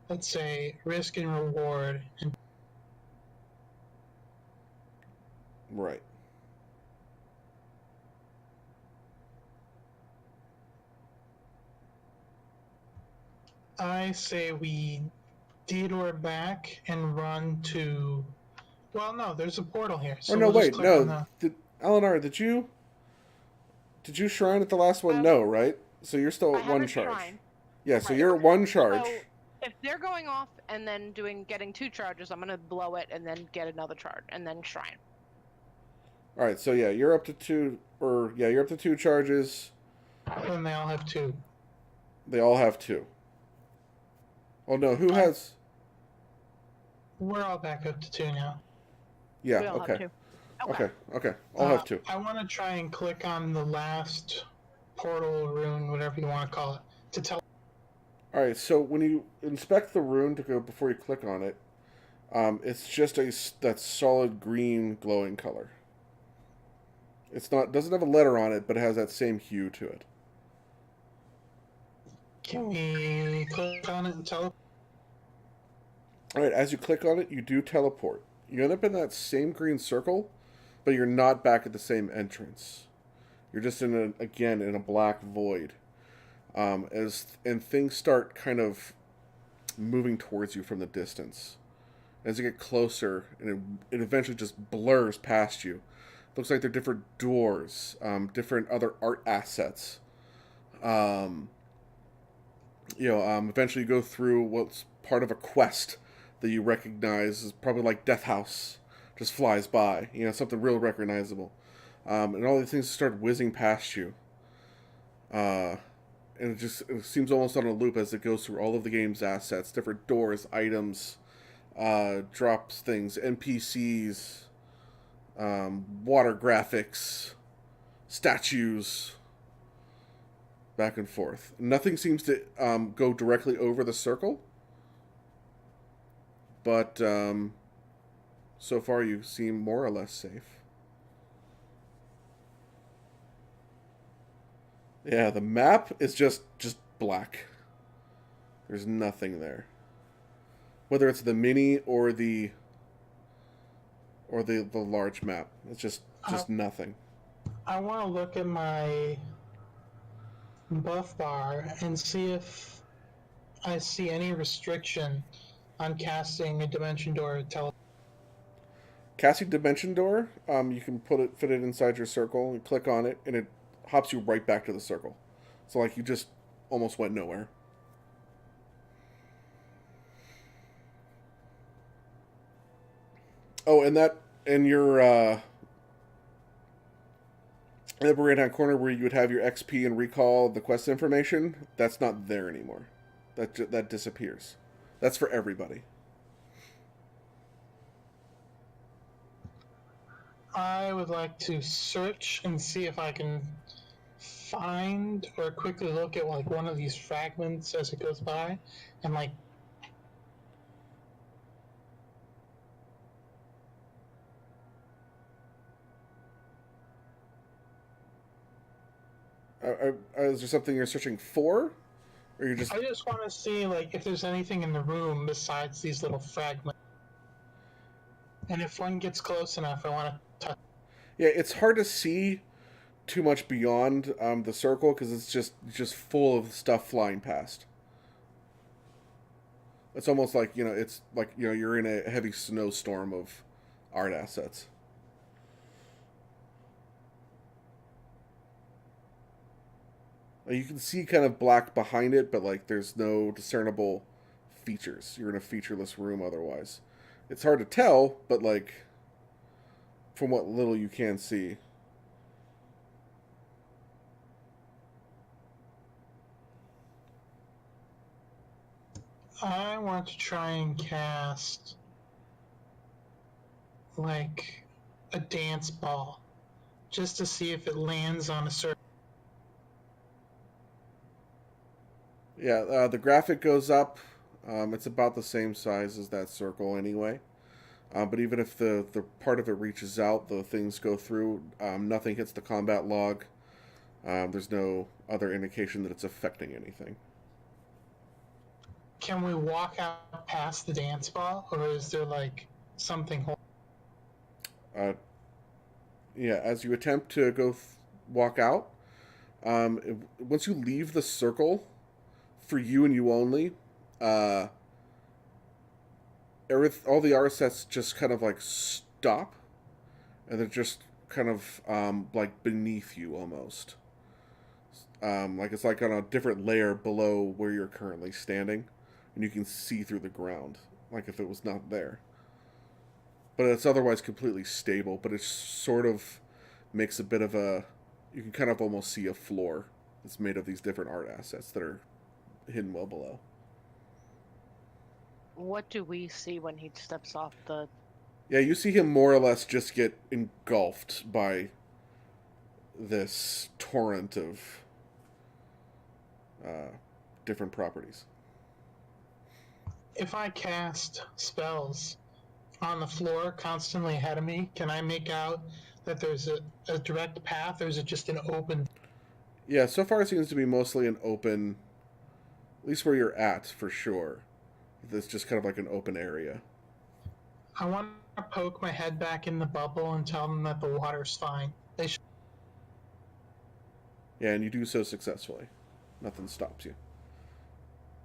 Let's say risk and reward. And Right. I say we detour back and run to. Well, no, there's a portal here. So no, we'll just wait, click no. on the- Alinara, did you shrine at the last one? No, right? So you're still I at 1 haven't charge. shrine. Yeah, so Right. you're at 1 charge. So if they're going off and then getting 2 charges, I'm gonna blow it and then get another charge and then shrine. All right, so yeah, you're up to 2, you're up to 2 charges. And they all have 2. They all have 2. Oh no, who has? We're all back up to 2 now. Yeah, We all okay. have 2. Okay. I'll have 2. I want to try and click on the last portal rune, whatever you want to call it, to tell. All right. So when you inspect the rune to go before you click on it, it's just that solid green glowing color. It's not doesn't have a letter on it, but it has that same hue to it. Can we click on it and tell? All right. As you click on it, you do teleport. You end up in that same green circle, but you're not back at the same entrance. You're just in a black void. And things start kind of moving towards you from the distance. As you get closer, and it eventually just blurs past you. Looks like they're different doors, different other art assets. Eventually you go through what's part of a quest that you recognize is probably like Death House. Just flies by, something real recognizable. And all these things start whizzing past you. And it seems almost on a loop as it goes through all of the game's assets, different doors, items, drops things, NPCs, water graphics, statues, back and forth. Nothing seems to go directly over the circle, but so far you seem more or less safe. Yeah, the map is just black. There's nothing there. Whether it's the mini or the large map, it's just nothing. I want to look at my buff bar and see if I see any restriction on casting a dimension door Casting dimension door, you can fit it inside your circle and click on it, and it hops you right back to the circle. So like you just almost went nowhere. Oh, and in your in the upper right-hand corner where you would have your XP and recall the quest information, that's not there anymore. That disappears. That's for everybody. I would like to search and see if I can find or quickly look at like one of these fragments as it goes by, and like is there something you're searching for, or you just? I just want to see like if there's anything in the room besides these little fragments, and if one gets close enough, I want to touch. Yeah, it's hard to see too much beyond the circle because it's just full of stuff flying past. It's almost like it's like you're in a heavy snowstorm of art assets. You can see kind of black behind it, but like there's no discernible features. You're in a featureless room otherwise. It's hard to tell, but like from what little you can see. I want to try and cast like a dance ball just to see if it lands on a certain. Yeah, the graphic goes up. It's about the same size as that circle anyway. But even if the part of it reaches out, the things go through, nothing hits the combat log. There's no other indication that it's affecting anything. Can we walk out past the dance ball, or is there like something? Yeah, as you attempt to go walk out, once you leave the circle, for you and you only, all the RSS just kind of like stop, and they're just kind of like beneath you almost. Like it's like on a different layer below where you're currently standing, and you can see through the ground, like if it was not there. But it's otherwise completely stable, but it sort of makes a bit of you can kind of almost see a floor that's made of these different art assets that are hidden well below. What do we see when he steps off the Yeah, you see him more or less just get engulfed by this torrent of different properties. If I cast spells on the floor constantly ahead of me, can I make out that there's a direct path, or is it just an open? Yeah, so far it seems to be mostly an open, at least where you're at, for sure. It's just kind of like an open area. I want to poke my head back in the bubble and tell them that the water's fine. They should. Yeah, and you do so successfully. Nothing stops you.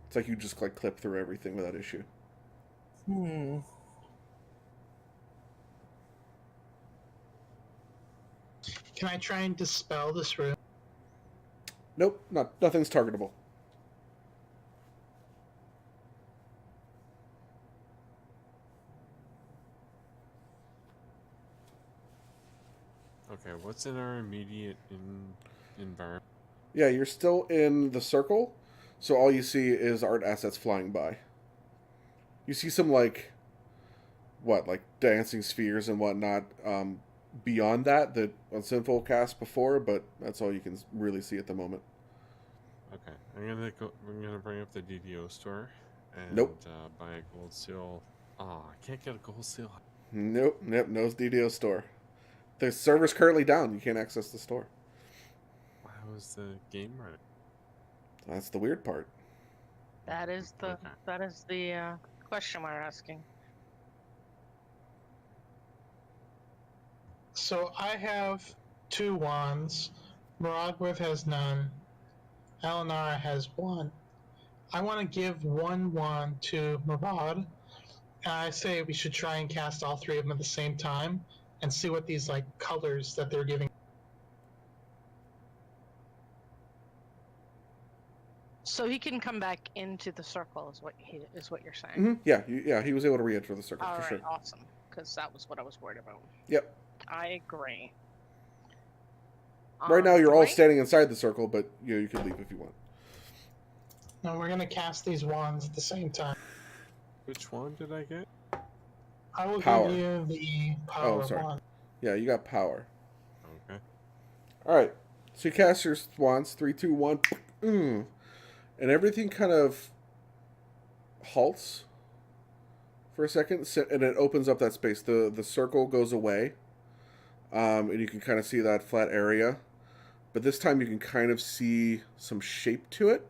It's like you just like clip through everything without issue. Hmm. Can I try and dispel this room? Nope, nothing's targetable. Okay, what's in our immediate environment? Yeah, you're still in the circle, so all you see is art assets flying by. You see some like dancing spheres and whatnot beyond that Unsinful cast before, but that's all you can really see at the moment. Okay, I'm gonna bring up the DDO store and Nope. buy a gold seal. Oh, I can't get a gold seal. Nope, no DDO store. The server's currently down. You can't access the store. How is the game running? That's the weird part. That is the question we're asking. So I have 2 wands. Murodworth has none. Alinara has 1. I want to give 1 wand to Murad. And I say we should try and cast all 3 of them at the same time and see what these like colors that they're giving. So he can come back into the circle, is what you're saying. Mm-hmm. Yeah, he was able to re-enter the circle All for right, sure. awesome. Because that was what I was worried about. Yep. I agree. Right now, you're all Dwight? standing inside the circle, but you can leave if you want. No, we're gonna cast these wands at the same time. Which one did I get? I will Power. give you the power sorry. wand. Yeah, you got power. Okay. All right. So you cast your wands. 3, 2, 1. And everything kind of halts for a second, and it opens up that space. The circle goes away, and you can kind of see that flat area. But this time you can kind of see some shape to it,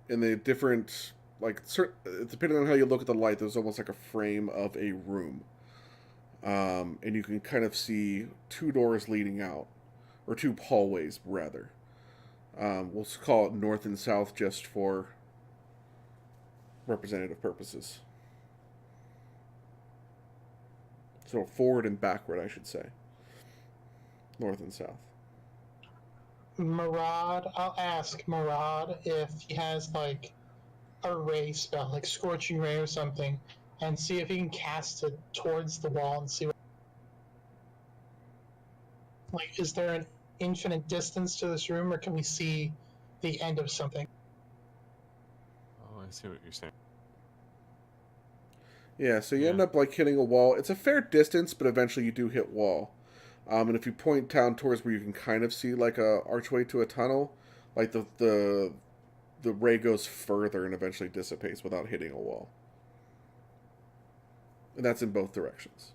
and the different, depending on how you look at the light, there's almost like a frame of a room. And you can kind of see 2 doors leading out, or 2 hallways, rather. We'll call it north and south just for representative purposes. So forward and backward, I should say. North and south. Murad, I'll ask Murad if he has like a ray spell, like Scorching Ray or something, and see if he can cast it towards the wall and see what. Like, is there an infinite distance to this room, or can we see the end of something? Oh, I see what you're saying. Yeah, so you end up like hitting a wall. It's a fair distance, but eventually you do hit wall. And if you point down towards where you can kind of see like a archway to a tunnel, like the ray goes further and eventually dissipates without hitting a wall. And that's in both directions.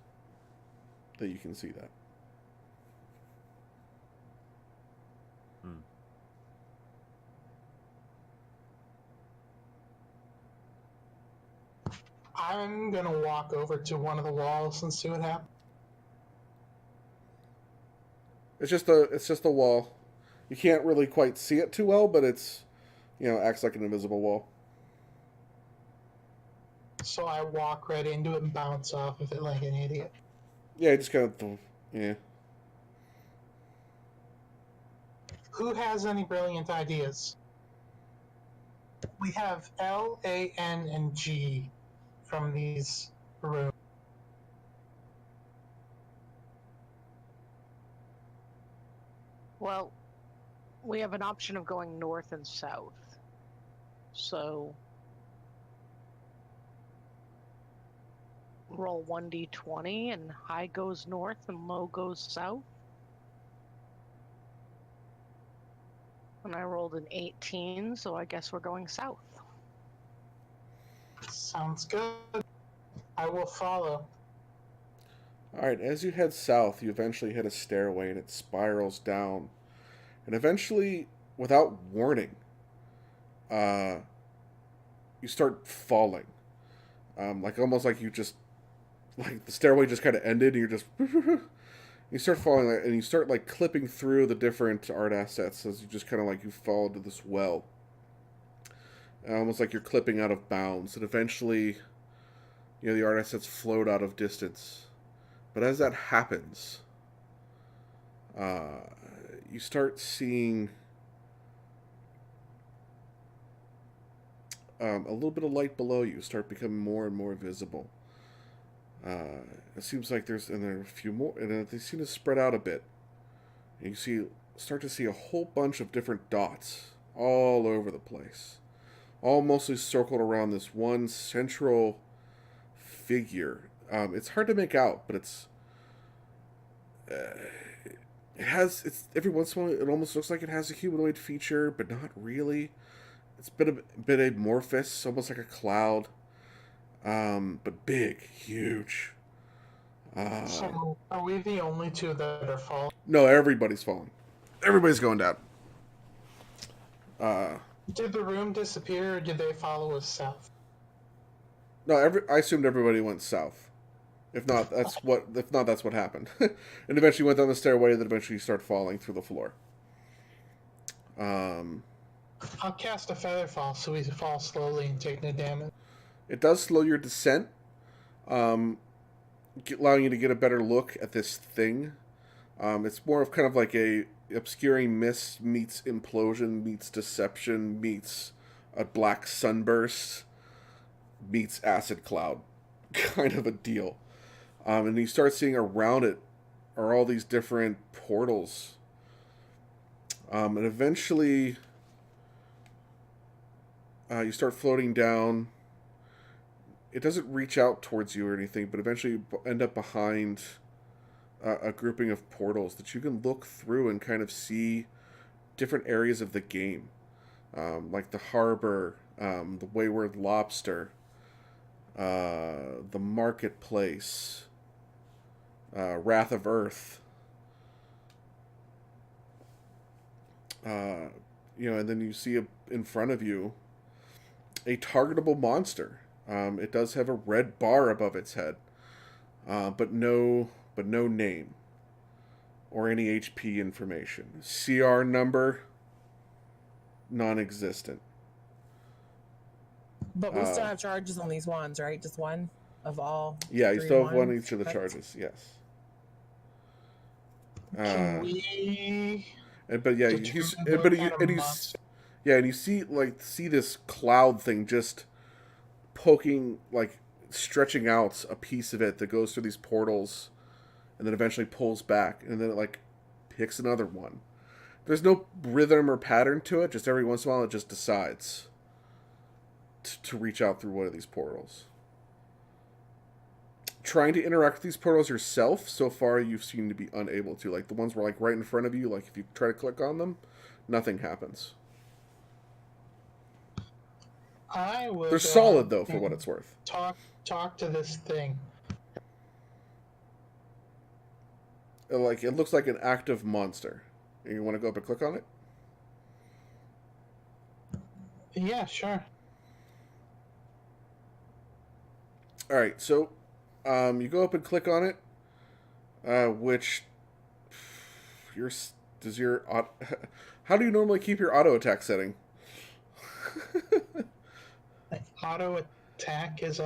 That you can see that. I'm gonna walk over to one of the walls and see what happens. It's just a wall. You can't really quite see it too well, but it's acts like an invisible wall. So I walk right into it and bounce off of it like an idiot. Yeah, you just kind of yeah. Who has any brilliant ideas? We have L, A, N, and G from these rooms. Well, we have an option of going north and south. So roll 1d20 and high goes north and low goes south. And I rolled an 18, so I guess we're going south. Sounds good. I will follow. Alright, as you head south, you eventually hit a stairway and it spirals down. And eventually, without warning, you start falling. Like almost like you just, like the stairway just kind of ended and you're just, you start falling and you start like clipping through the different art assets as you just kind of like you fall into this well. Almost like you're clipping out of bounds. And eventually, you know, the art assets float out of distance. But as that happens, you start seeing a little bit of light below you start becoming more and more visible. It seems like there are a few more, and they seem to spread out a bit. And you start to see a whole bunch of different dots all over the place, all mostly circled around this one central figure. It's hard to make out, but it's every once in a while it almost looks like it has a humanoid feature, but not really. It's a bit amorphous, almost like a cloud, but big, huge. So, are we the only two that are falling? No, everybody's falling. Everybody's going down. Did the room disappear, or did they follow us south? No, I assumed everybody went south. If not, that's what happened. And eventually went down the stairway, then eventually start falling through the floor. I'll cast a feather fall so we fall slowly and take no damage. It does slow your descent, allowing you to get a better look at this thing. It's more of kind of like a obscuring mist meets implosion meets deception meets a black sunburst meets acid cloud kind of a deal. And you start seeing around it are all these different portals. And eventually you start floating down. It doesn't reach out towards you or anything, but eventually you end up behind a grouping of portals that you can look through and kind of see different areas of the game. Like the harbor, the Wayward Lobster, the marketplace, Wrath of Earth. And then you see in front of you a targetable monster. It does have a red bar above its head, but no name or any HP information. CR number non-existent. But we still have charges on these wands, right? Just one of all. Yeah, you 3 still have one wands? each of the That's- charges. Yes. Can we? But yeah, determine and what kind of monster? you see this cloud thing just poking, like stretching out a piece of it that goes through these portals, and then eventually pulls back, and then it like picks another one. There's no rhythm or pattern to it. Just every once in a while, it just decides to reach out through one of these portals. Trying to interact with these portals yourself, so far you seem to be unable to. Like the ones were like right in front of you. Like if you try to click on them, nothing happens. I would. They're solid though, for what it's worth. Talk to this thing. It looks like an active monster. You want to go up and click on it? Yeah, sure. All right, so you go up and click on it, which how do you normally keep your auto attack setting? Auto attack is.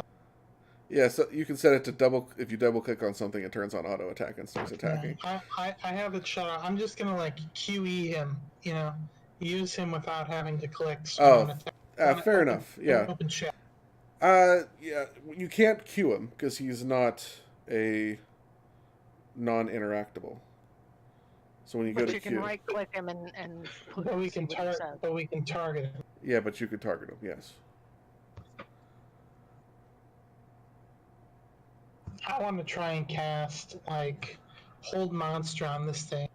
Yeah, so you can set it to if you double click on something, it turns on auto attack and starts attacking. I have it shut off. I'm just gonna like QE him, use him without having to click. Fair enough. Yeah. Open chat. Yeah, you can't queue him because he's not a non-interactable. So when you go But to you can queue, right click him and put But we see can what it says. target him. yeah, but you could target him. Yes. I want to try and cast, like, hold monster on this thing.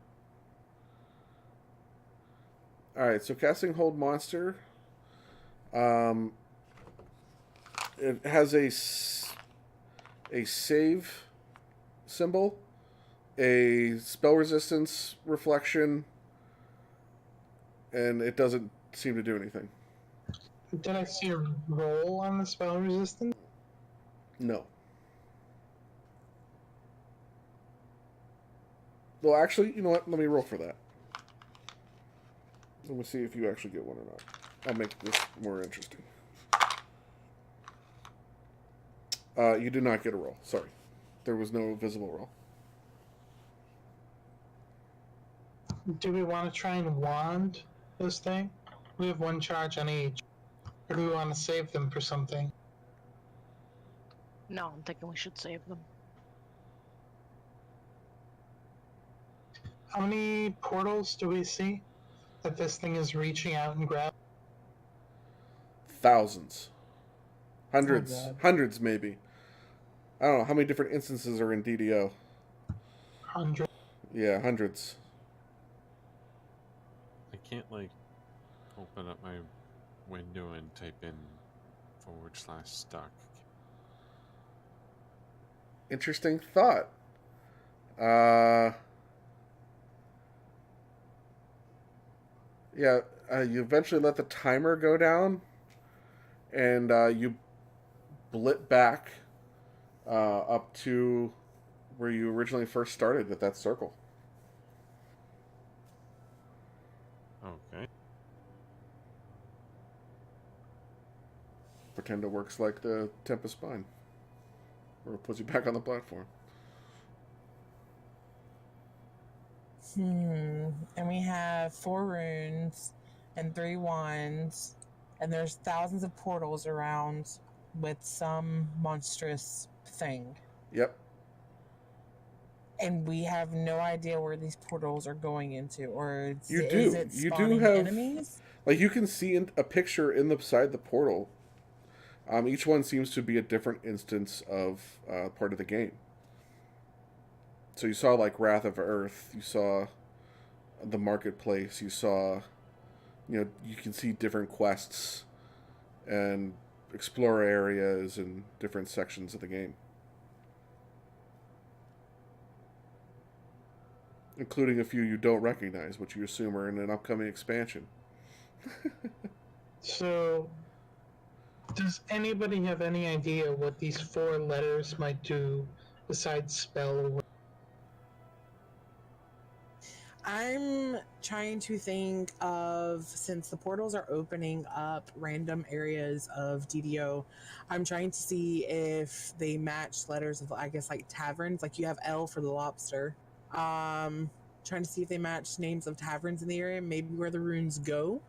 Alright, so casting Hold Monster. It has a save symbol, a spell resistance reflection, and it doesn't seem to do anything. Did I see a roll on the spell resistance? No. Well, actually, you know what? Let me roll for that. Let me see if you actually get one or not. I'll make this more interesting. You do not get a roll. Sorry. There was no visible roll. Do we want to try and wand this thing? We have one charge on each. Or do we want to save them for something? No, I'm thinking we should save them. How many portals do we see that this thing is reaching out and grabbing? Thousands. Hundreds. Oh, God. Hundreds, maybe. I don't know. How many different instances are in DDO? 100. Yeah, hundreds. I can't, like, open up my window and type in /stuck. Interesting thought. Yeah, you eventually let the timer go down, and you blip back up to where you originally first started at that circle. Okay. Pretend it works like the Tempest Spine, or it puts you back on the platform. And we have 4 runes and 3 wands, and there's thousands of portals around with some monstrous thing. Yep. And we have no idea where these portals are going into, or You is do. it You do spawning have enemies? Like, you can see a picture in the side of the portal. Each one seems to be a different instance of part of the game. So you saw, like, Wrath of Earth. You saw the marketplace. You saw, you can see different quests and explore areas and different sections of the game, including a few you don't recognize, which you assume are in an upcoming expansion. So, does anybody have any idea what these 4 letters might do besides spell? I'm trying to think of, since the portals are opening up random areas of DDO, I'm trying to see if they match letters of, I guess, like taverns. Like, you have L for the lobster. Trying to see if they match names of taverns in the area, maybe where the runes go.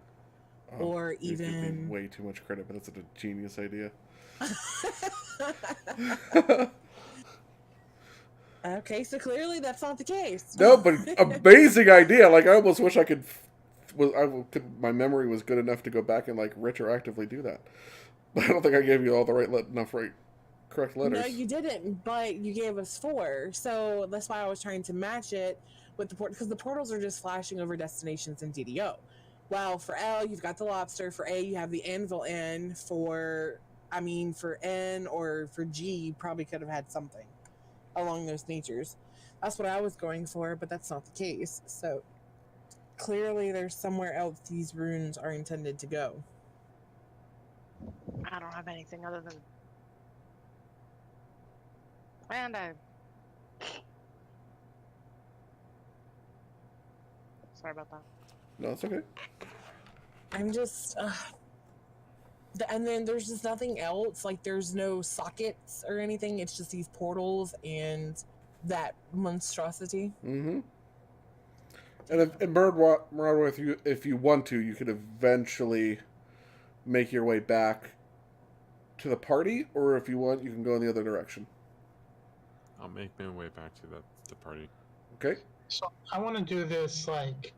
Or You're giving me even way too much credit, but that's a genius idea. Okay, so clearly that's not the case. No, but amazing idea. Like, I almost wish I could. My memory was good enough to go back and, like, retroactively do that. But I don't think I gave you all the correct letters. No, you didn't, but you gave us 4. So that's why I was trying to match it with the port, because the portals are just flashing over destinations in DDO. Well, for L, you've got the lobster. For A, you have the anvil N. For N or for G, you probably could have had something along those natures. That's what I was going for, but that's not the case. So clearly there's somewhere else these runes are intended to go. I don't have anything other than. And I. Sorry about that. No, it's okay. I'm just. And then there's just nothing else. Like, there's no sockets or anything. It's just these portals and that monstrosity. Mm-hmm. And in Murodworth, if you want to, you could eventually make your way back to the party, or if you want, you can go in the other direction. I'll make my way back to the party. Okay? So, I want to do this, like,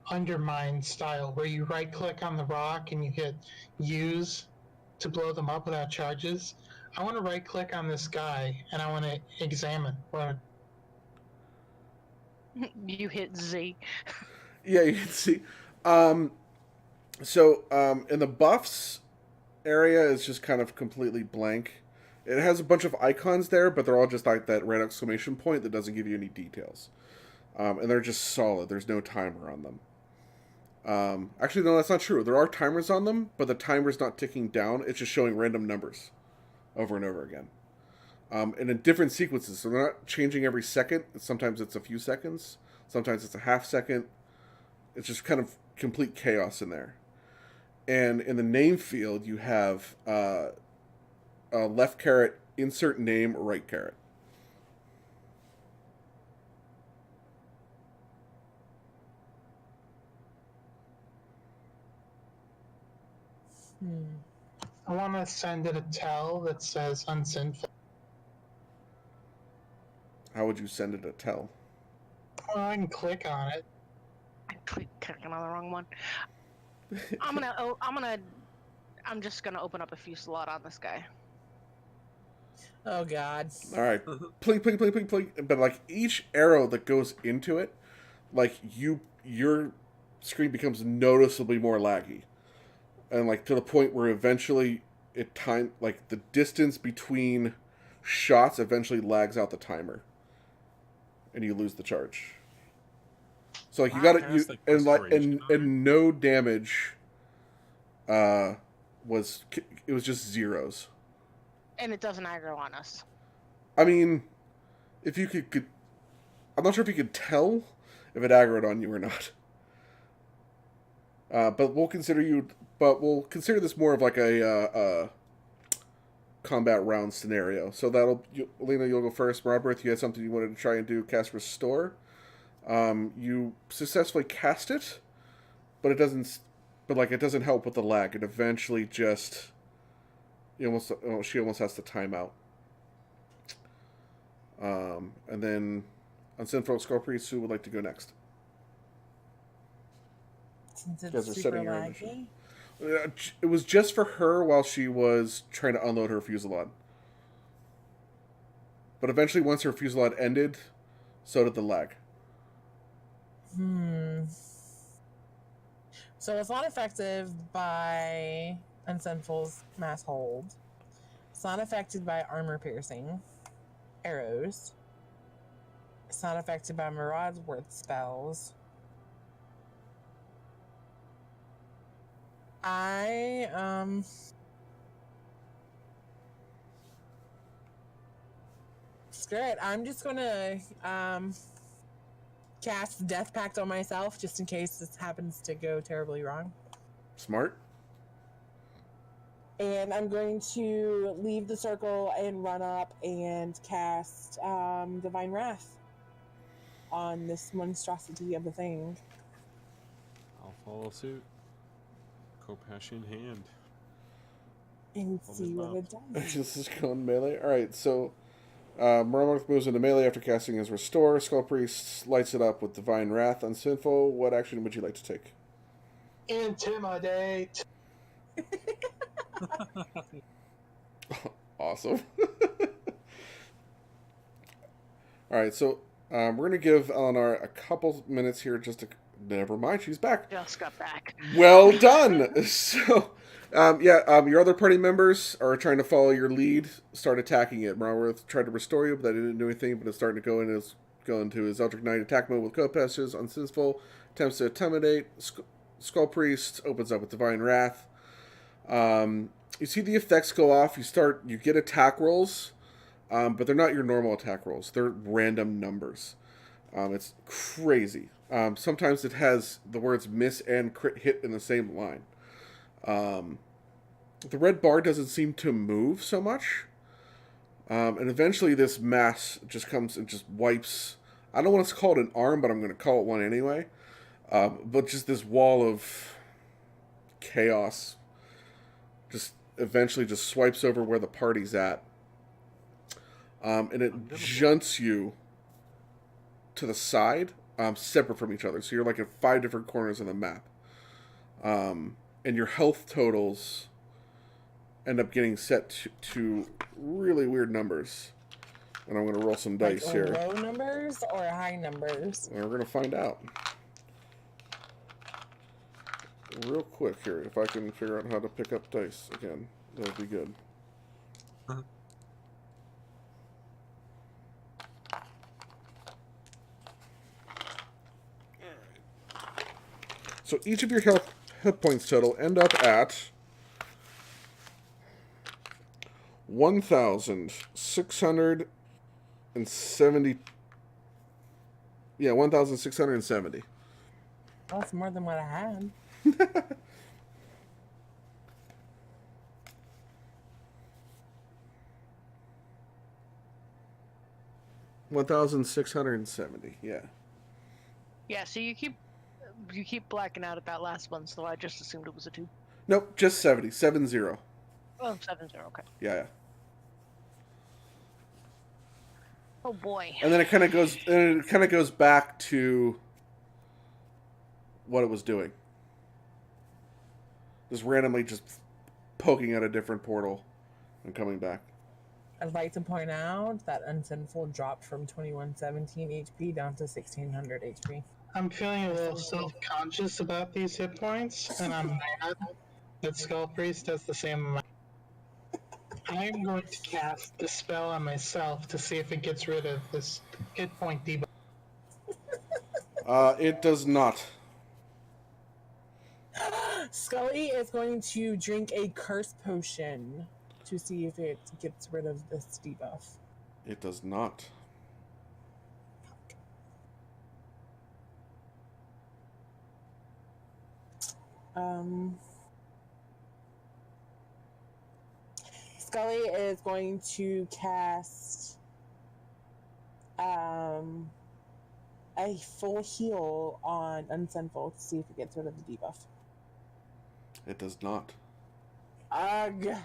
Undermine style, where you right click on the rock and you hit use to blow them up without charges. I want to right click on this guy and I want to examine. You hit Z. Yeah, you can see. In the buffs area is just kind of completely blank. It has a bunch of icons there, but they're all just like that red exclamation point that doesn't give you any details. And they're just solid. There's no timer on them. Actually, no, that's not true. There are timers on them, but the timer's not ticking down. It's just showing random numbers over and over again. And in different sequences. So they're not changing every second. Sometimes it's a few seconds. Sometimes it's a half second. It's just kind of complete chaos in there. And in the name field, you have a left caret, insert name, right caret. I want to send it a tell that says Unsinful. How would you send it a tell? Well, I can click on it. I clicking on the wrong one. I'm just gonna open up a fusillade on this guy. Oh God. All right, plink, plink, plink, plink, plink. But like each arrow that goes into it, like your screen becomes noticeably more laggy, and like to the point where eventually like the distance between shots eventually lags out the timer, and you lose the charge. So like you got it, and no damage. It was just zeros. And it doesn't aggro on us. I mean, if you could, I'm not sure if you could tell if it aggroed on you or not. But we'll consider this more of like a combat round scenario. So Alina, you'll go first. Murodworth, you had something you wanted to try and do, cast Restore. You successfully cast it, but it doesn't help with the lag. It eventually just, she almost has to time out. And then Unsinful, Skullpriest, who would like to go next? Since You guys it's are super setting your laggy. It was just for her while she was trying to unload her fusillade. But eventually, once her fusillade ended, so did the lag. So it's not effective by Unsinful's mass hold. It's not affected by armor piercing arrows. It's not affected by Murodworth spells. Screw it. I'm just gonna cast Death Pact on myself just in case this happens to go terribly wrong. Smart. And I'm going to leave the circle and run up and cast Divine Wrath on this monstrosity of a thing. I'll follow suit. Kopesh in hand. And see what it does. This is going melee. Alright, so Murodworth moves into melee after casting his Restore. Skullpriest lights it up with Divine Wrath. Unsinful, what action would you like to take? Intimidate. Awesome. Alright, so we're going to give Alinara a couple minutes here just to... Never mind, she's back. Just got back. Well done! So, your other party members are trying to follow your lead, start attacking it. Murodworth tried to restore you, but that didn't do anything, but it's starting to go into his Eldritch Knight attack mode with Kopesh's. Unsinful attempts to intimidate. Skullpriest opens up with Divine Wrath. You see the effects go off. You get attack rolls, but they're not your normal attack rolls. They're random numbers. It's crazy. Sometimes it has the words miss and crit hit in the same line. The red bar doesn't seem to move so much. And eventually this mass just comes and just wipes. I don't want to call it an arm, but I'm going to call it one anyway. But just this wall of chaos just eventually just swipes over where the party's at. And it junts you to the side, separate from each other. So you're like at 5 different corners of the map. And your health totals end up getting set to really weird numbers. And I'm going to roll some dice like here. Low numbers or high numbers? And we're going to find out. Real quick here, if I can figure out how to pick up dice again, that would be good. So each of your hit points total end up at 1,670. Yeah, 1,670. That's more than what I had. 1,670. Yeah. Yeah, so you keep blacking out at that last one, so I just assumed it was a 2. Nope, just 70. 70. Oh, 7-0, okay. Yeah. Oh boy. And then it kind of goes back to what it was doing. Just randomly just poking at a different portal and coming back. I'd like to point out that Unsinful dropped from 2117 HP down to 1600 HP. I'm feeling a little self-conscious about these hit points, and I'm mad that Skullpriest does the same amount. I'm going to cast the spell on myself to see if it gets rid of this hit point debuff. It does not. Scully is going to drink a curse potion to see if it gets rid of this debuff. It does not. Scully is going to cast a full heal on Unsinful to see if it gets rid of the debuff. It does not. Ugh.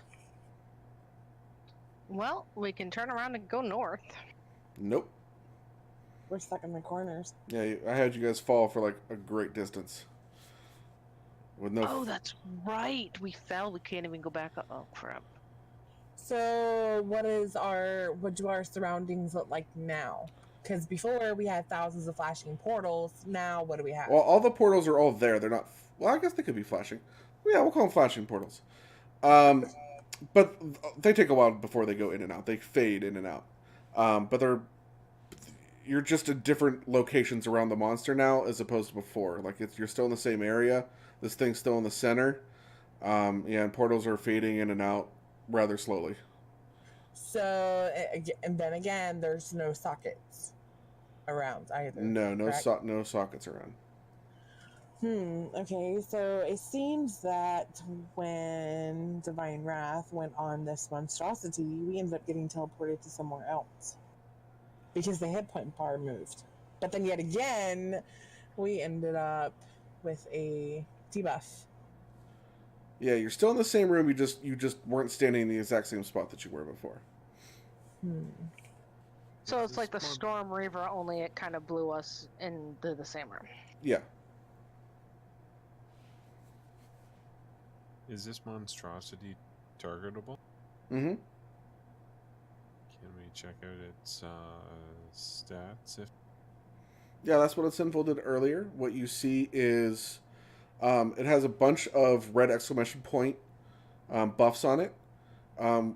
Well, we can turn around and go north. Nope. We're stuck in the corners. Yeah, I had you guys fall for like a great distance. With no. Oh, that's right. We fell. We can't even go back up. Oh, crap. So, what do our surroundings look like now? Because before we had thousands of flashing portals. Now, what do we have? Well, all the portals are all there. They're not. Well, I guess they could be flashing. Yeah, we'll call them flashing portals. But they take a while before they go in and out. They fade in and out. But you're just at different locations around the monster now as opposed to before. Like you're still in the same area. This thing's still in the center. And portals are fading in and out rather slowly. So, and then again, there's no sockets around either. No sockets around. Okay, so it seems that when Divine Wrath went on this monstrosity, we ended up getting teleported to somewhere else. Because the hit point bar moved. But then yet again, we ended up with a debuff. Yeah, you're still in the same room, you just weren't standing in the exact same spot that you were before. So it's like the Storm Reaver, only it kind of blew us into the same room. Yeah. Is this monstrosity targetable? Mm-hmm. Can we check out its stats? Yeah, that's what Unsinful did earlier. What you see is it has a bunch of red exclamation point buffs on it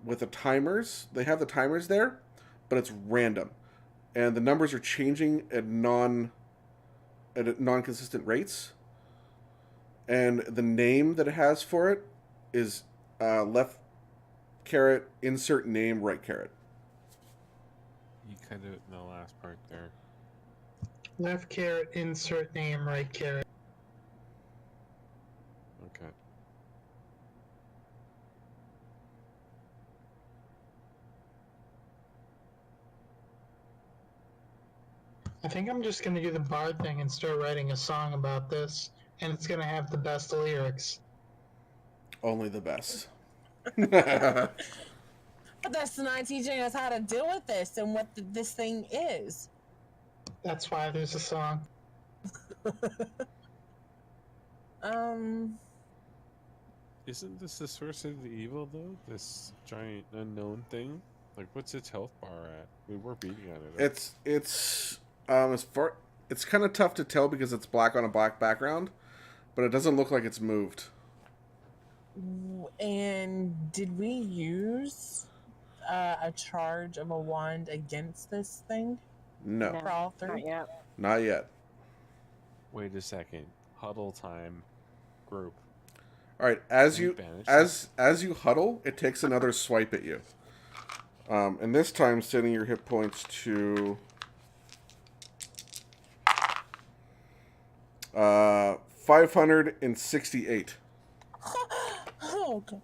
with the timers. They have the timers there, but it's random. And the numbers are changing at non-consistent rates. And the name that it has for it is left caret, insert name, right caret. You cut it in the last part there. Left caret, insert name, right caret. Okay. I think I'm just going to do the bard thing and start writing a song about this. And it's going to have the best lyrics. Only the best. But that's not teaching us how to deal with this and what this thing is. That's why there's a song. Isn't this the source of the evil, though? This giant unknown thing? Like, what's its health bar at? We were beating on it. It's kind of tough to tell because it's black on a black background, but it doesn't look like it's moved. And did we use a charge of a wand against this thing? No, No, For all not three? yet. not yet. Wait a second. Huddle time. Group. All right, as Can we you banish as you huddle, it takes another swipe at you, and this time setting your hit points to 568. Oh, okay.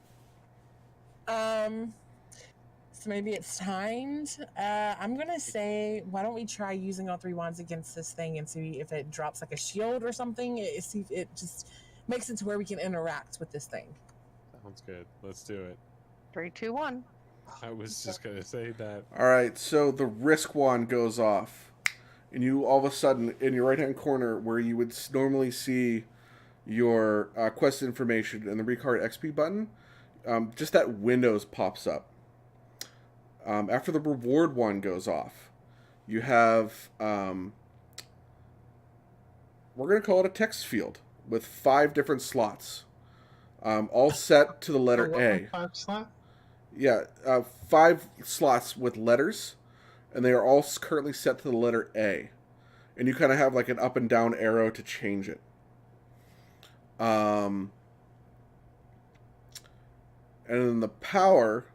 So maybe it's timed. I'm gonna say, why don't we try using all three wands against this thing and see if it drops like a shield or something? See if it just makes it to where we can interact with this thing. Sounds good. Let's do it. 3, 2, 1. I was just gonna say that. All right, so the risk wand goes off, and you all of a sudden, in your right-hand corner, where you would normally see your quest information and the recard XP button, just that Windows pops up. After the reward wand goes off, you have, we're going to call it a text field with 5 different slots, all set to the letter A. 5 slot? Yeah, 5 slots with letters, and they are all currently set to the letter A. And you kind of have like an up and down arrow to change it. And then the power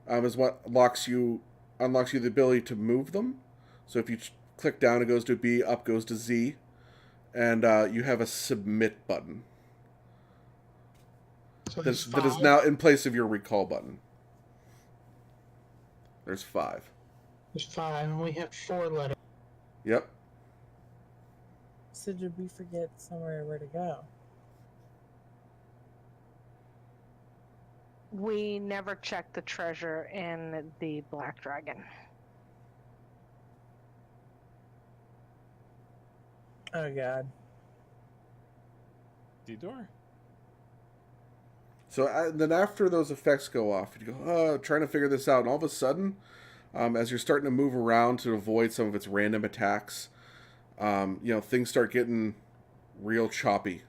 is what unlocks you the ability to move them. So if you click down, it goes to B, up goes to Z, and you have a submit button So that is 5. now in place of your recall button. There's 5. There's 5, and we have 4 letters. Yep. So did we forget somewhere where to go? We never checked the treasure in the Black Dragon. Oh god. D-door? So then after those effects go off, you go, trying to figure this out. And all of a sudden, as you're starting to move around to avoid some of its random attacks, things start getting real choppy.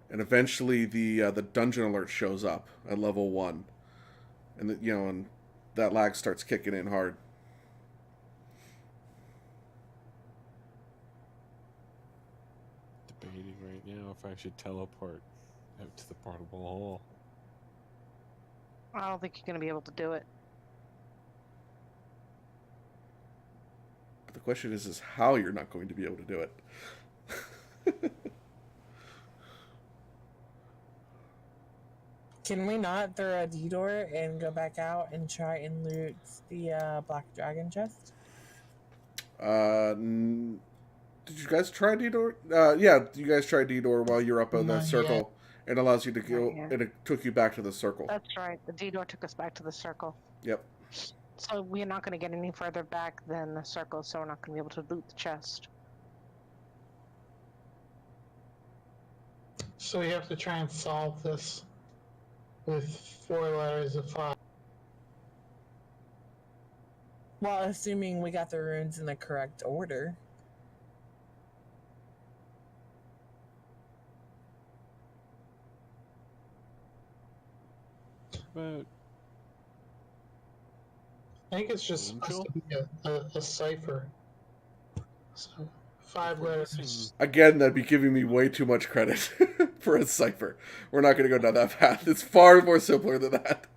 And eventually the dungeon alert shows up at level 1. And, and that lag starts kicking in hard. Debating right now if I should teleport out to the portable hole. I don't think you're going to be able to do it. But the question is how you're not going to be able to do it. Can we not throw a D-door and go back out and try and loot the Black Dragon chest? Did you guys try D-door? Yeah, you guys tried D-door while you're up in the Not circle. yet. It allows you to go, Not yet. and it took you back to the circle. That's right. The D-door took us back to the circle. Yep. So we're not going to get any further back than the circle, so we're not going to be able to loot the chest. So we have to try and solve this with 4 letters of 5. Well, assuming we got the runes in the correct order. But I think it's just supposed to be a cipher. So 5 We're letters. missing- Again, that'd be giving me way too much credit for a cipher. We're not going to go down that path. It's far more simpler than that.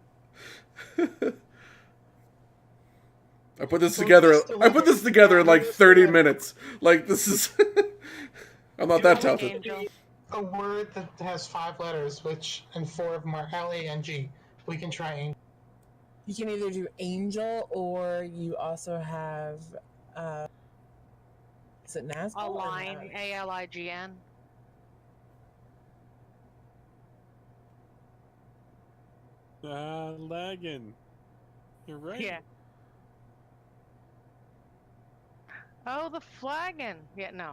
I put this together in like 30 minutes. Like, this is... I'm not that talented. Angel. A word that has 5 letters, and 4 of them are L-A-N-G. We can try angel. You can either do angel or you also have is it Nazgul? or Align, Nag? A-L-I-G-N. Lagging. You're right. Yeah. Oh, the flagon. Yeah, no.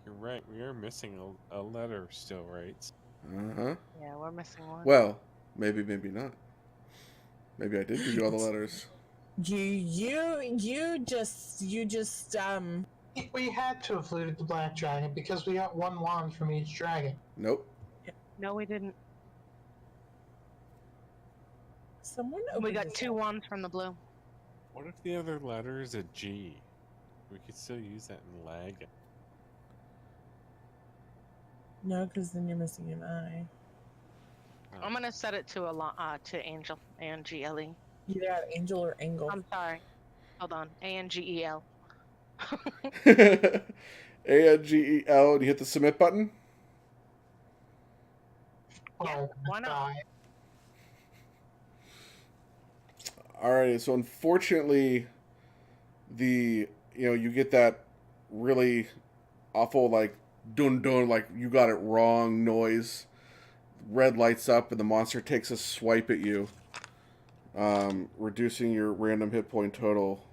You're right. We are missing a letter still, right? Uh-huh. Yeah, we're missing one. Well, maybe not. Maybe I did give you all the letters. You just We had to have looted the Black Dragon because we got 1 wand from each dragon. Nope. No, we didn't. someone We opened got this 2 up. wands from the blue. What if the other letter is a G? We could still use that in lag. No, because then you're missing an eye. I'm gonna set it to to Angel, A-N-G-L-E. Either have angel or angle. I'm sorry. Hold on, A-N-G-E-L. ANGEL, and you hit the submit button. Yeah, Oh, why not? God. Alright, so unfortunately, you get that really awful, like, dun dun, like, you got it wrong noise. Red lights up, and the monster takes a swipe at you, reducing your random hit point total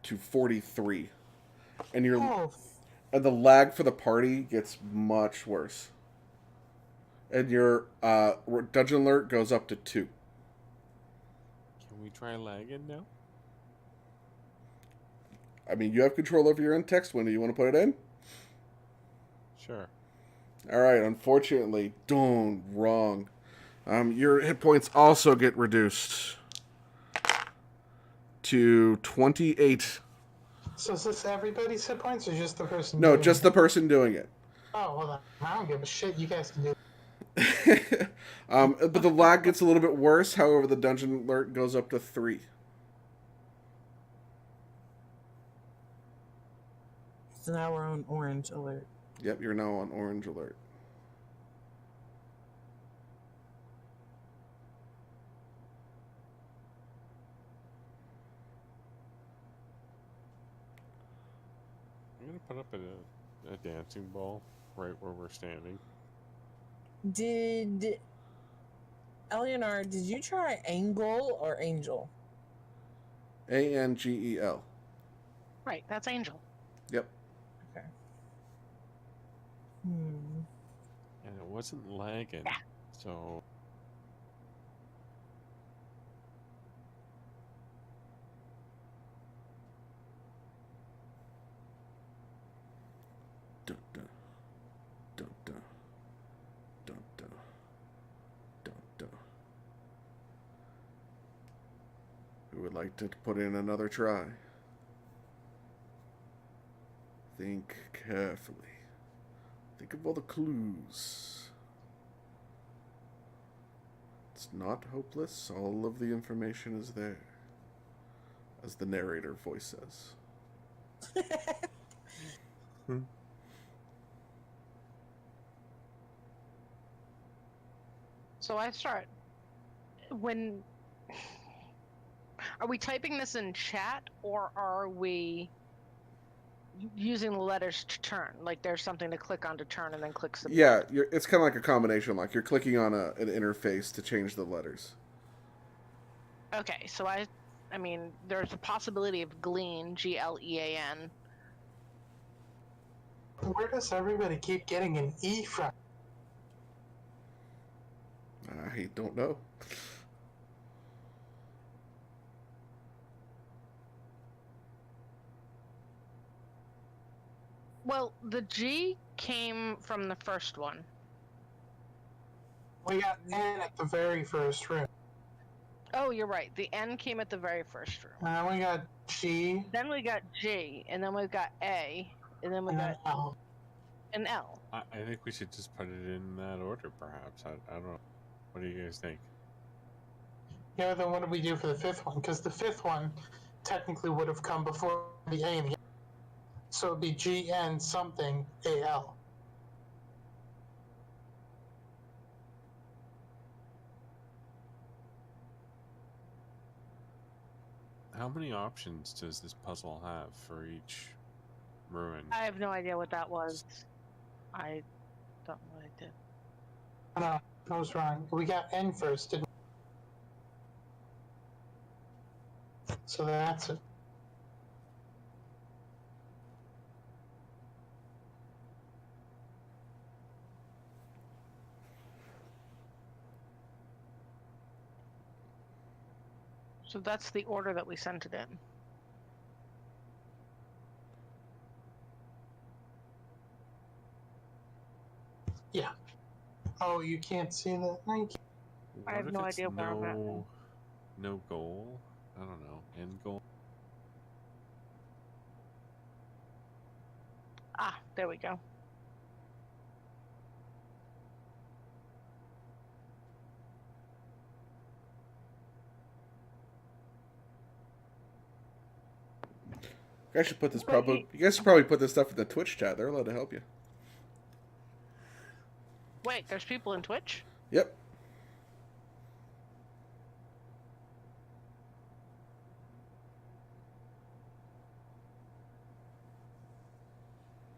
to 43. And Oh, and the lag for the party gets much worse. And your dungeon alert goes up to 2. Can we try lagging now? I mean, you have control over your own text window. You want to put it in? Sure. All right. Unfortunately, wrong. Your hit points also get reduced to 28. so is this everybody's hit points or just the person No, doing just it? the person doing it. Oh, well then, I don't give a shit. You guys can do it. But the lag gets a little bit worse. However, the dungeon alert goes up to 3. So now we're on orange alert. Yep, you're now on orange alert. I'm gonna put up a dancing ball right where we're standing. Did Alinara, did you try angle or angel? ANGEL. Right, that's Angel. Yep. Okay. And it wasn't lagging. Yeah. So Dun, dun. Dun, dun. Dun, dun. Dun, dun. Who would like to put in another try? Think carefully. Think of all the clues. It's not hopeless. All of the information is there. As the narrator voice says. So I start. When are we typing this in chat or are we using the letters to turn? Like there's something to click on to turn and then click submit. Yeah, it's kind of like a combination. Like you're clicking on an interface to change the letters. Okay, so I mean, there's a possibility of glean, Glean. Where does everybody keep getting an E from? I don't know. Well, the G came from the first one. We got N at the very first room. Oh, you're right. The N came at the very first room. We got G, Then we got G, and then we've got A, and then we and then got L. an L. I think we should just put it in that order, perhaps. I don't know. What do you guys think? Yeah, then what do we do for the 5th one? Because the 5th one technically would have come before the A and the L. So it'd be GN something AL. How many options does this puzzle have for each ruin? I have no idea what that was. I don't know what I did. No, I was wrong. We got N first, didn't we? So that's it. So that's the order that we sent it in. Yeah. Oh, you can't see that? Thank you. I have What if no it's idea where I'm at. no goal? I don't know. End goal? Ah, there we go. You guys should put this But You guys should probably put this stuff in the Twitch chat. They're allowed to help you. Wait, there's people in Twitch? Yep.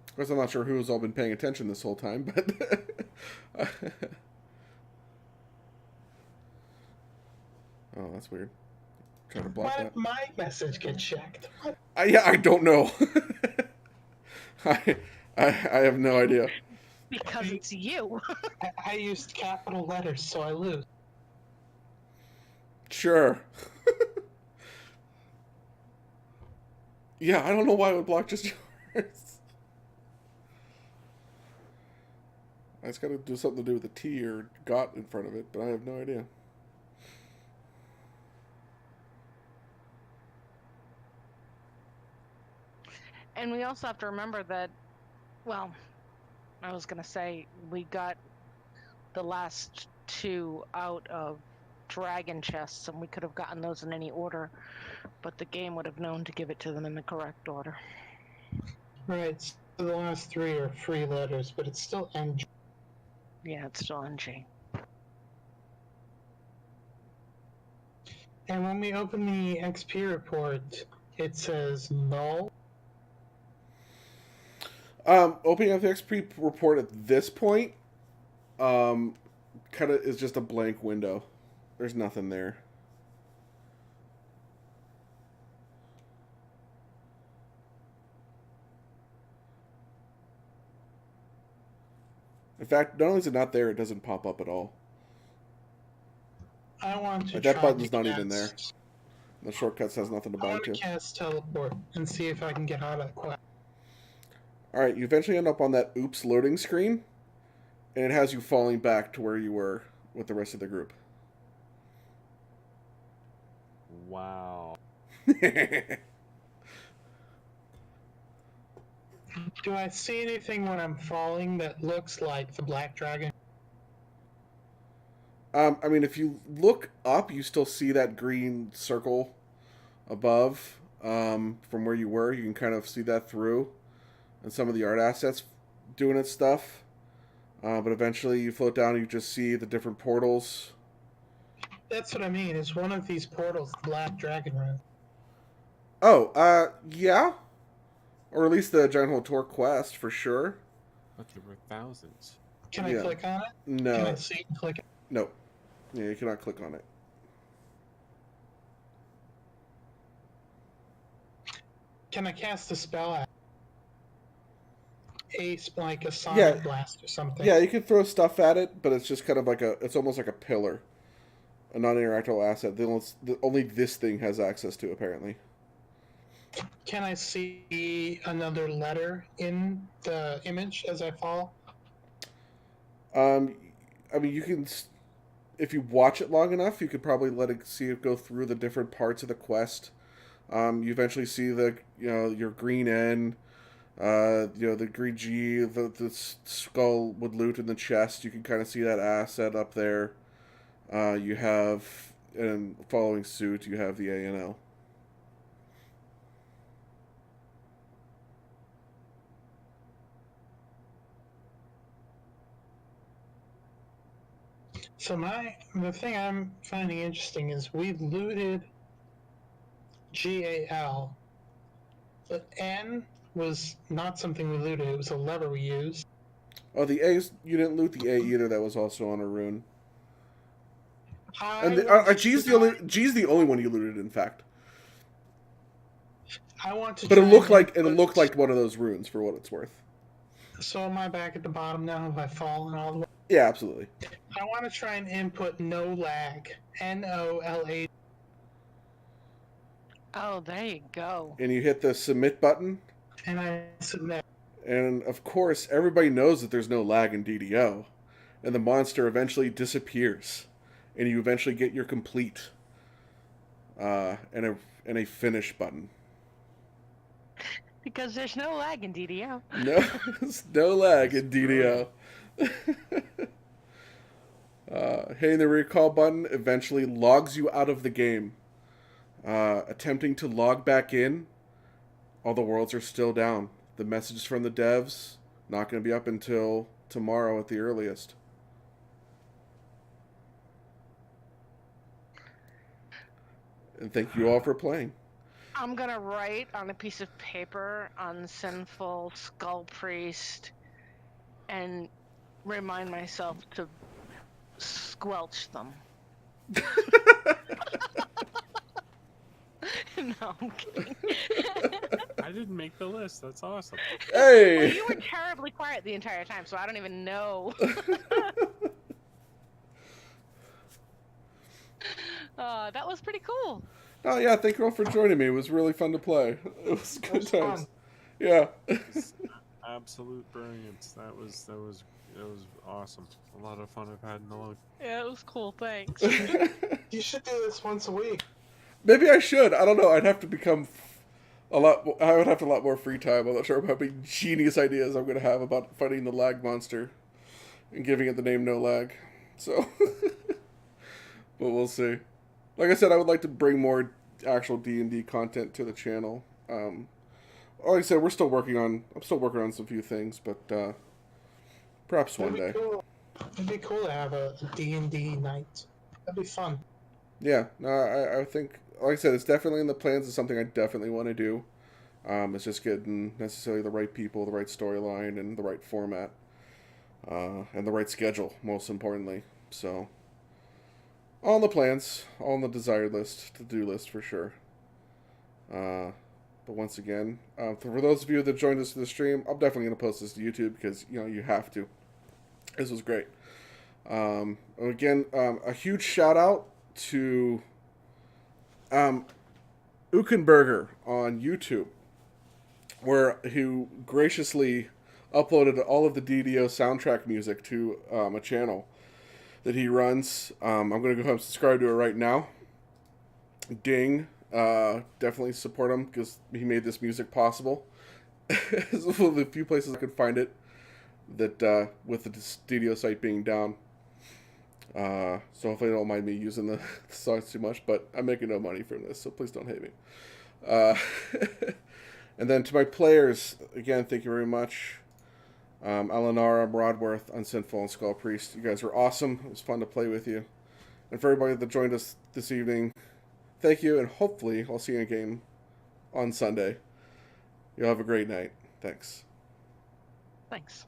Of course, I'm not sure who's all been paying attention this whole time, but... Oh, that's weird. Trying to block Why that. did my message get checked? Yeah, I don't know. I have no idea. Because it's you. I used capital letters, so I lose. Sure. Yeah, I don't know why it would block just yours. It's got to do something to do with the T or got in front of it, but I have no idea. And we also have to remember that, well, I was going to say, we got the last two out of dragon chests, and we could have gotten those in any order, but the game would have known to give it to them in the correct order. Right, so the last three are free letters, but it's still NG. Yeah, it's still NG. And when we open the XP report, it says null. Opening up the XP report at this point, kind of is just a blank window. There's nothing there. In fact, not only is it not there, it doesn't pop up at all. I want to Like, that try button's to not cast, even there. The shortcuts has nothing to I bind want to. to cast teleport and see if I can get out of the quest. Alright, you eventually end up on that oops loading screen, and it has you falling back to where you were with the rest of the group. Wow. Do I see anything when I'm falling that looks like the black dragon? I mean, if you look up, you still see that green circle above from where you were. You can kind of see that through, and some of the art assets doing its stuff. But eventually you float down and you just see the different portals. That's what I mean. Is one of these portals the black dragon room? Oh, yeah. Or at least the Giant Hole Tour quest, for sure. But there were thousands. Can I Yeah. click on it? No. Can I see and click it? No. Yeah, you cannot click on it. Can I cast a spell at like a sonic Yeah. blast or something? Yeah, you can throw stuff at it, but it's just kind of like it's almost like a pillar. A non-interactable asset. Only this thing has access to, apparently. Can I see another letter in the image as I fall? I mean, you can, if you watch it long enough, you could probably see it go through the different parts of the quest. You eventually see your green N, the green G, the skull with loot in the chest. You can kind of see that asset up there. You have, and following suit, you have the A and L. So the thing I'm finding interesting is we looted GAL, but N was not something we looted. It was a lever we used. Oh, the A's, you didn't loot the A either. That was also on a rune. And G's the only one you looted, in fact. I want to. But it try looked and like one of those runes, for what it's worth. So am I back at the bottom now? Have I fallen all the way? Yeah, absolutely. I want to try and input no lag. NOLA. Oh, there you go. and you hit the submit button. And I submit. And of course, everybody knows that there's no lag in DDO, and the monster eventually disappears, and you eventually get your complete and a finish button. Because there's no lag in DDO. No, there's no lag in DDO. Hitting the recall button eventually logs you out of the game. Attempting to log back in, all the worlds are still down. The messages from the devs not going to be up until tomorrow at the earliest. And thank you all for playing. I'm gonna write on a piece of paper Unsinful, Skullpriest, and remind myself to squelch them. No, I'm kidding. I didn't make the list. That's awesome. Hey! Well, you were terribly quiet the entire time, so I don't even know. That was pretty cool. Oh yeah, thank you all for joining me. It was really fun to play. It was good was times. fun. Yeah. It's absolute brilliance. That was awesome. A lot of fun I've had in a long. Yeah, it was cool. Thanks. You should do this once a week. Maybe I should. I don't know. I'd have to become a lot. I would have a lot more free time. I'm not sure how many genius ideas I'm going to have about fighting the lag monster and giving it the name No Lag. So, but we'll see. Like I said, I would like to bring more actual D&D content to the channel. Like I said, I'm still working on some few things, but perhaps one day. Cool. It'd be cool to have a D&D night. That'd be fun. Yeah, no, I think, like I said, it's definitely in the plans. It's something I definitely want to do. It's just getting necessarily the right people, the right storyline, and the right format, and the right schedule, most importantly. So, all in the plans, all on the desired list, to-do list for sure. But once again, for those of you that joined us for the stream, I'm definitely going to post this to YouTube because, you have to. This was great. Again, a huge shout out to Ukenberger on YouTube, who graciously uploaded all of the DDO soundtrack music to a channel that he runs. I'm going to go ahead and subscribe to it right now. Ding. Definitely support him because he made this music possible. It's one of the few places I could find it that with the DDO site being down. So hopefully they don't mind me using the songs too much, but I'm making no money from this, so please don't hate me. And then to my players, again, thank you very much. Alinara, Murodworth, Unsinful, and Skullpriest. You guys were awesome. It was fun to play with you. And for everybody that joined us this evening, thank you, and hopefully I'll see you in a game on Sunday. You'll have a great night. Thanks. Thanks.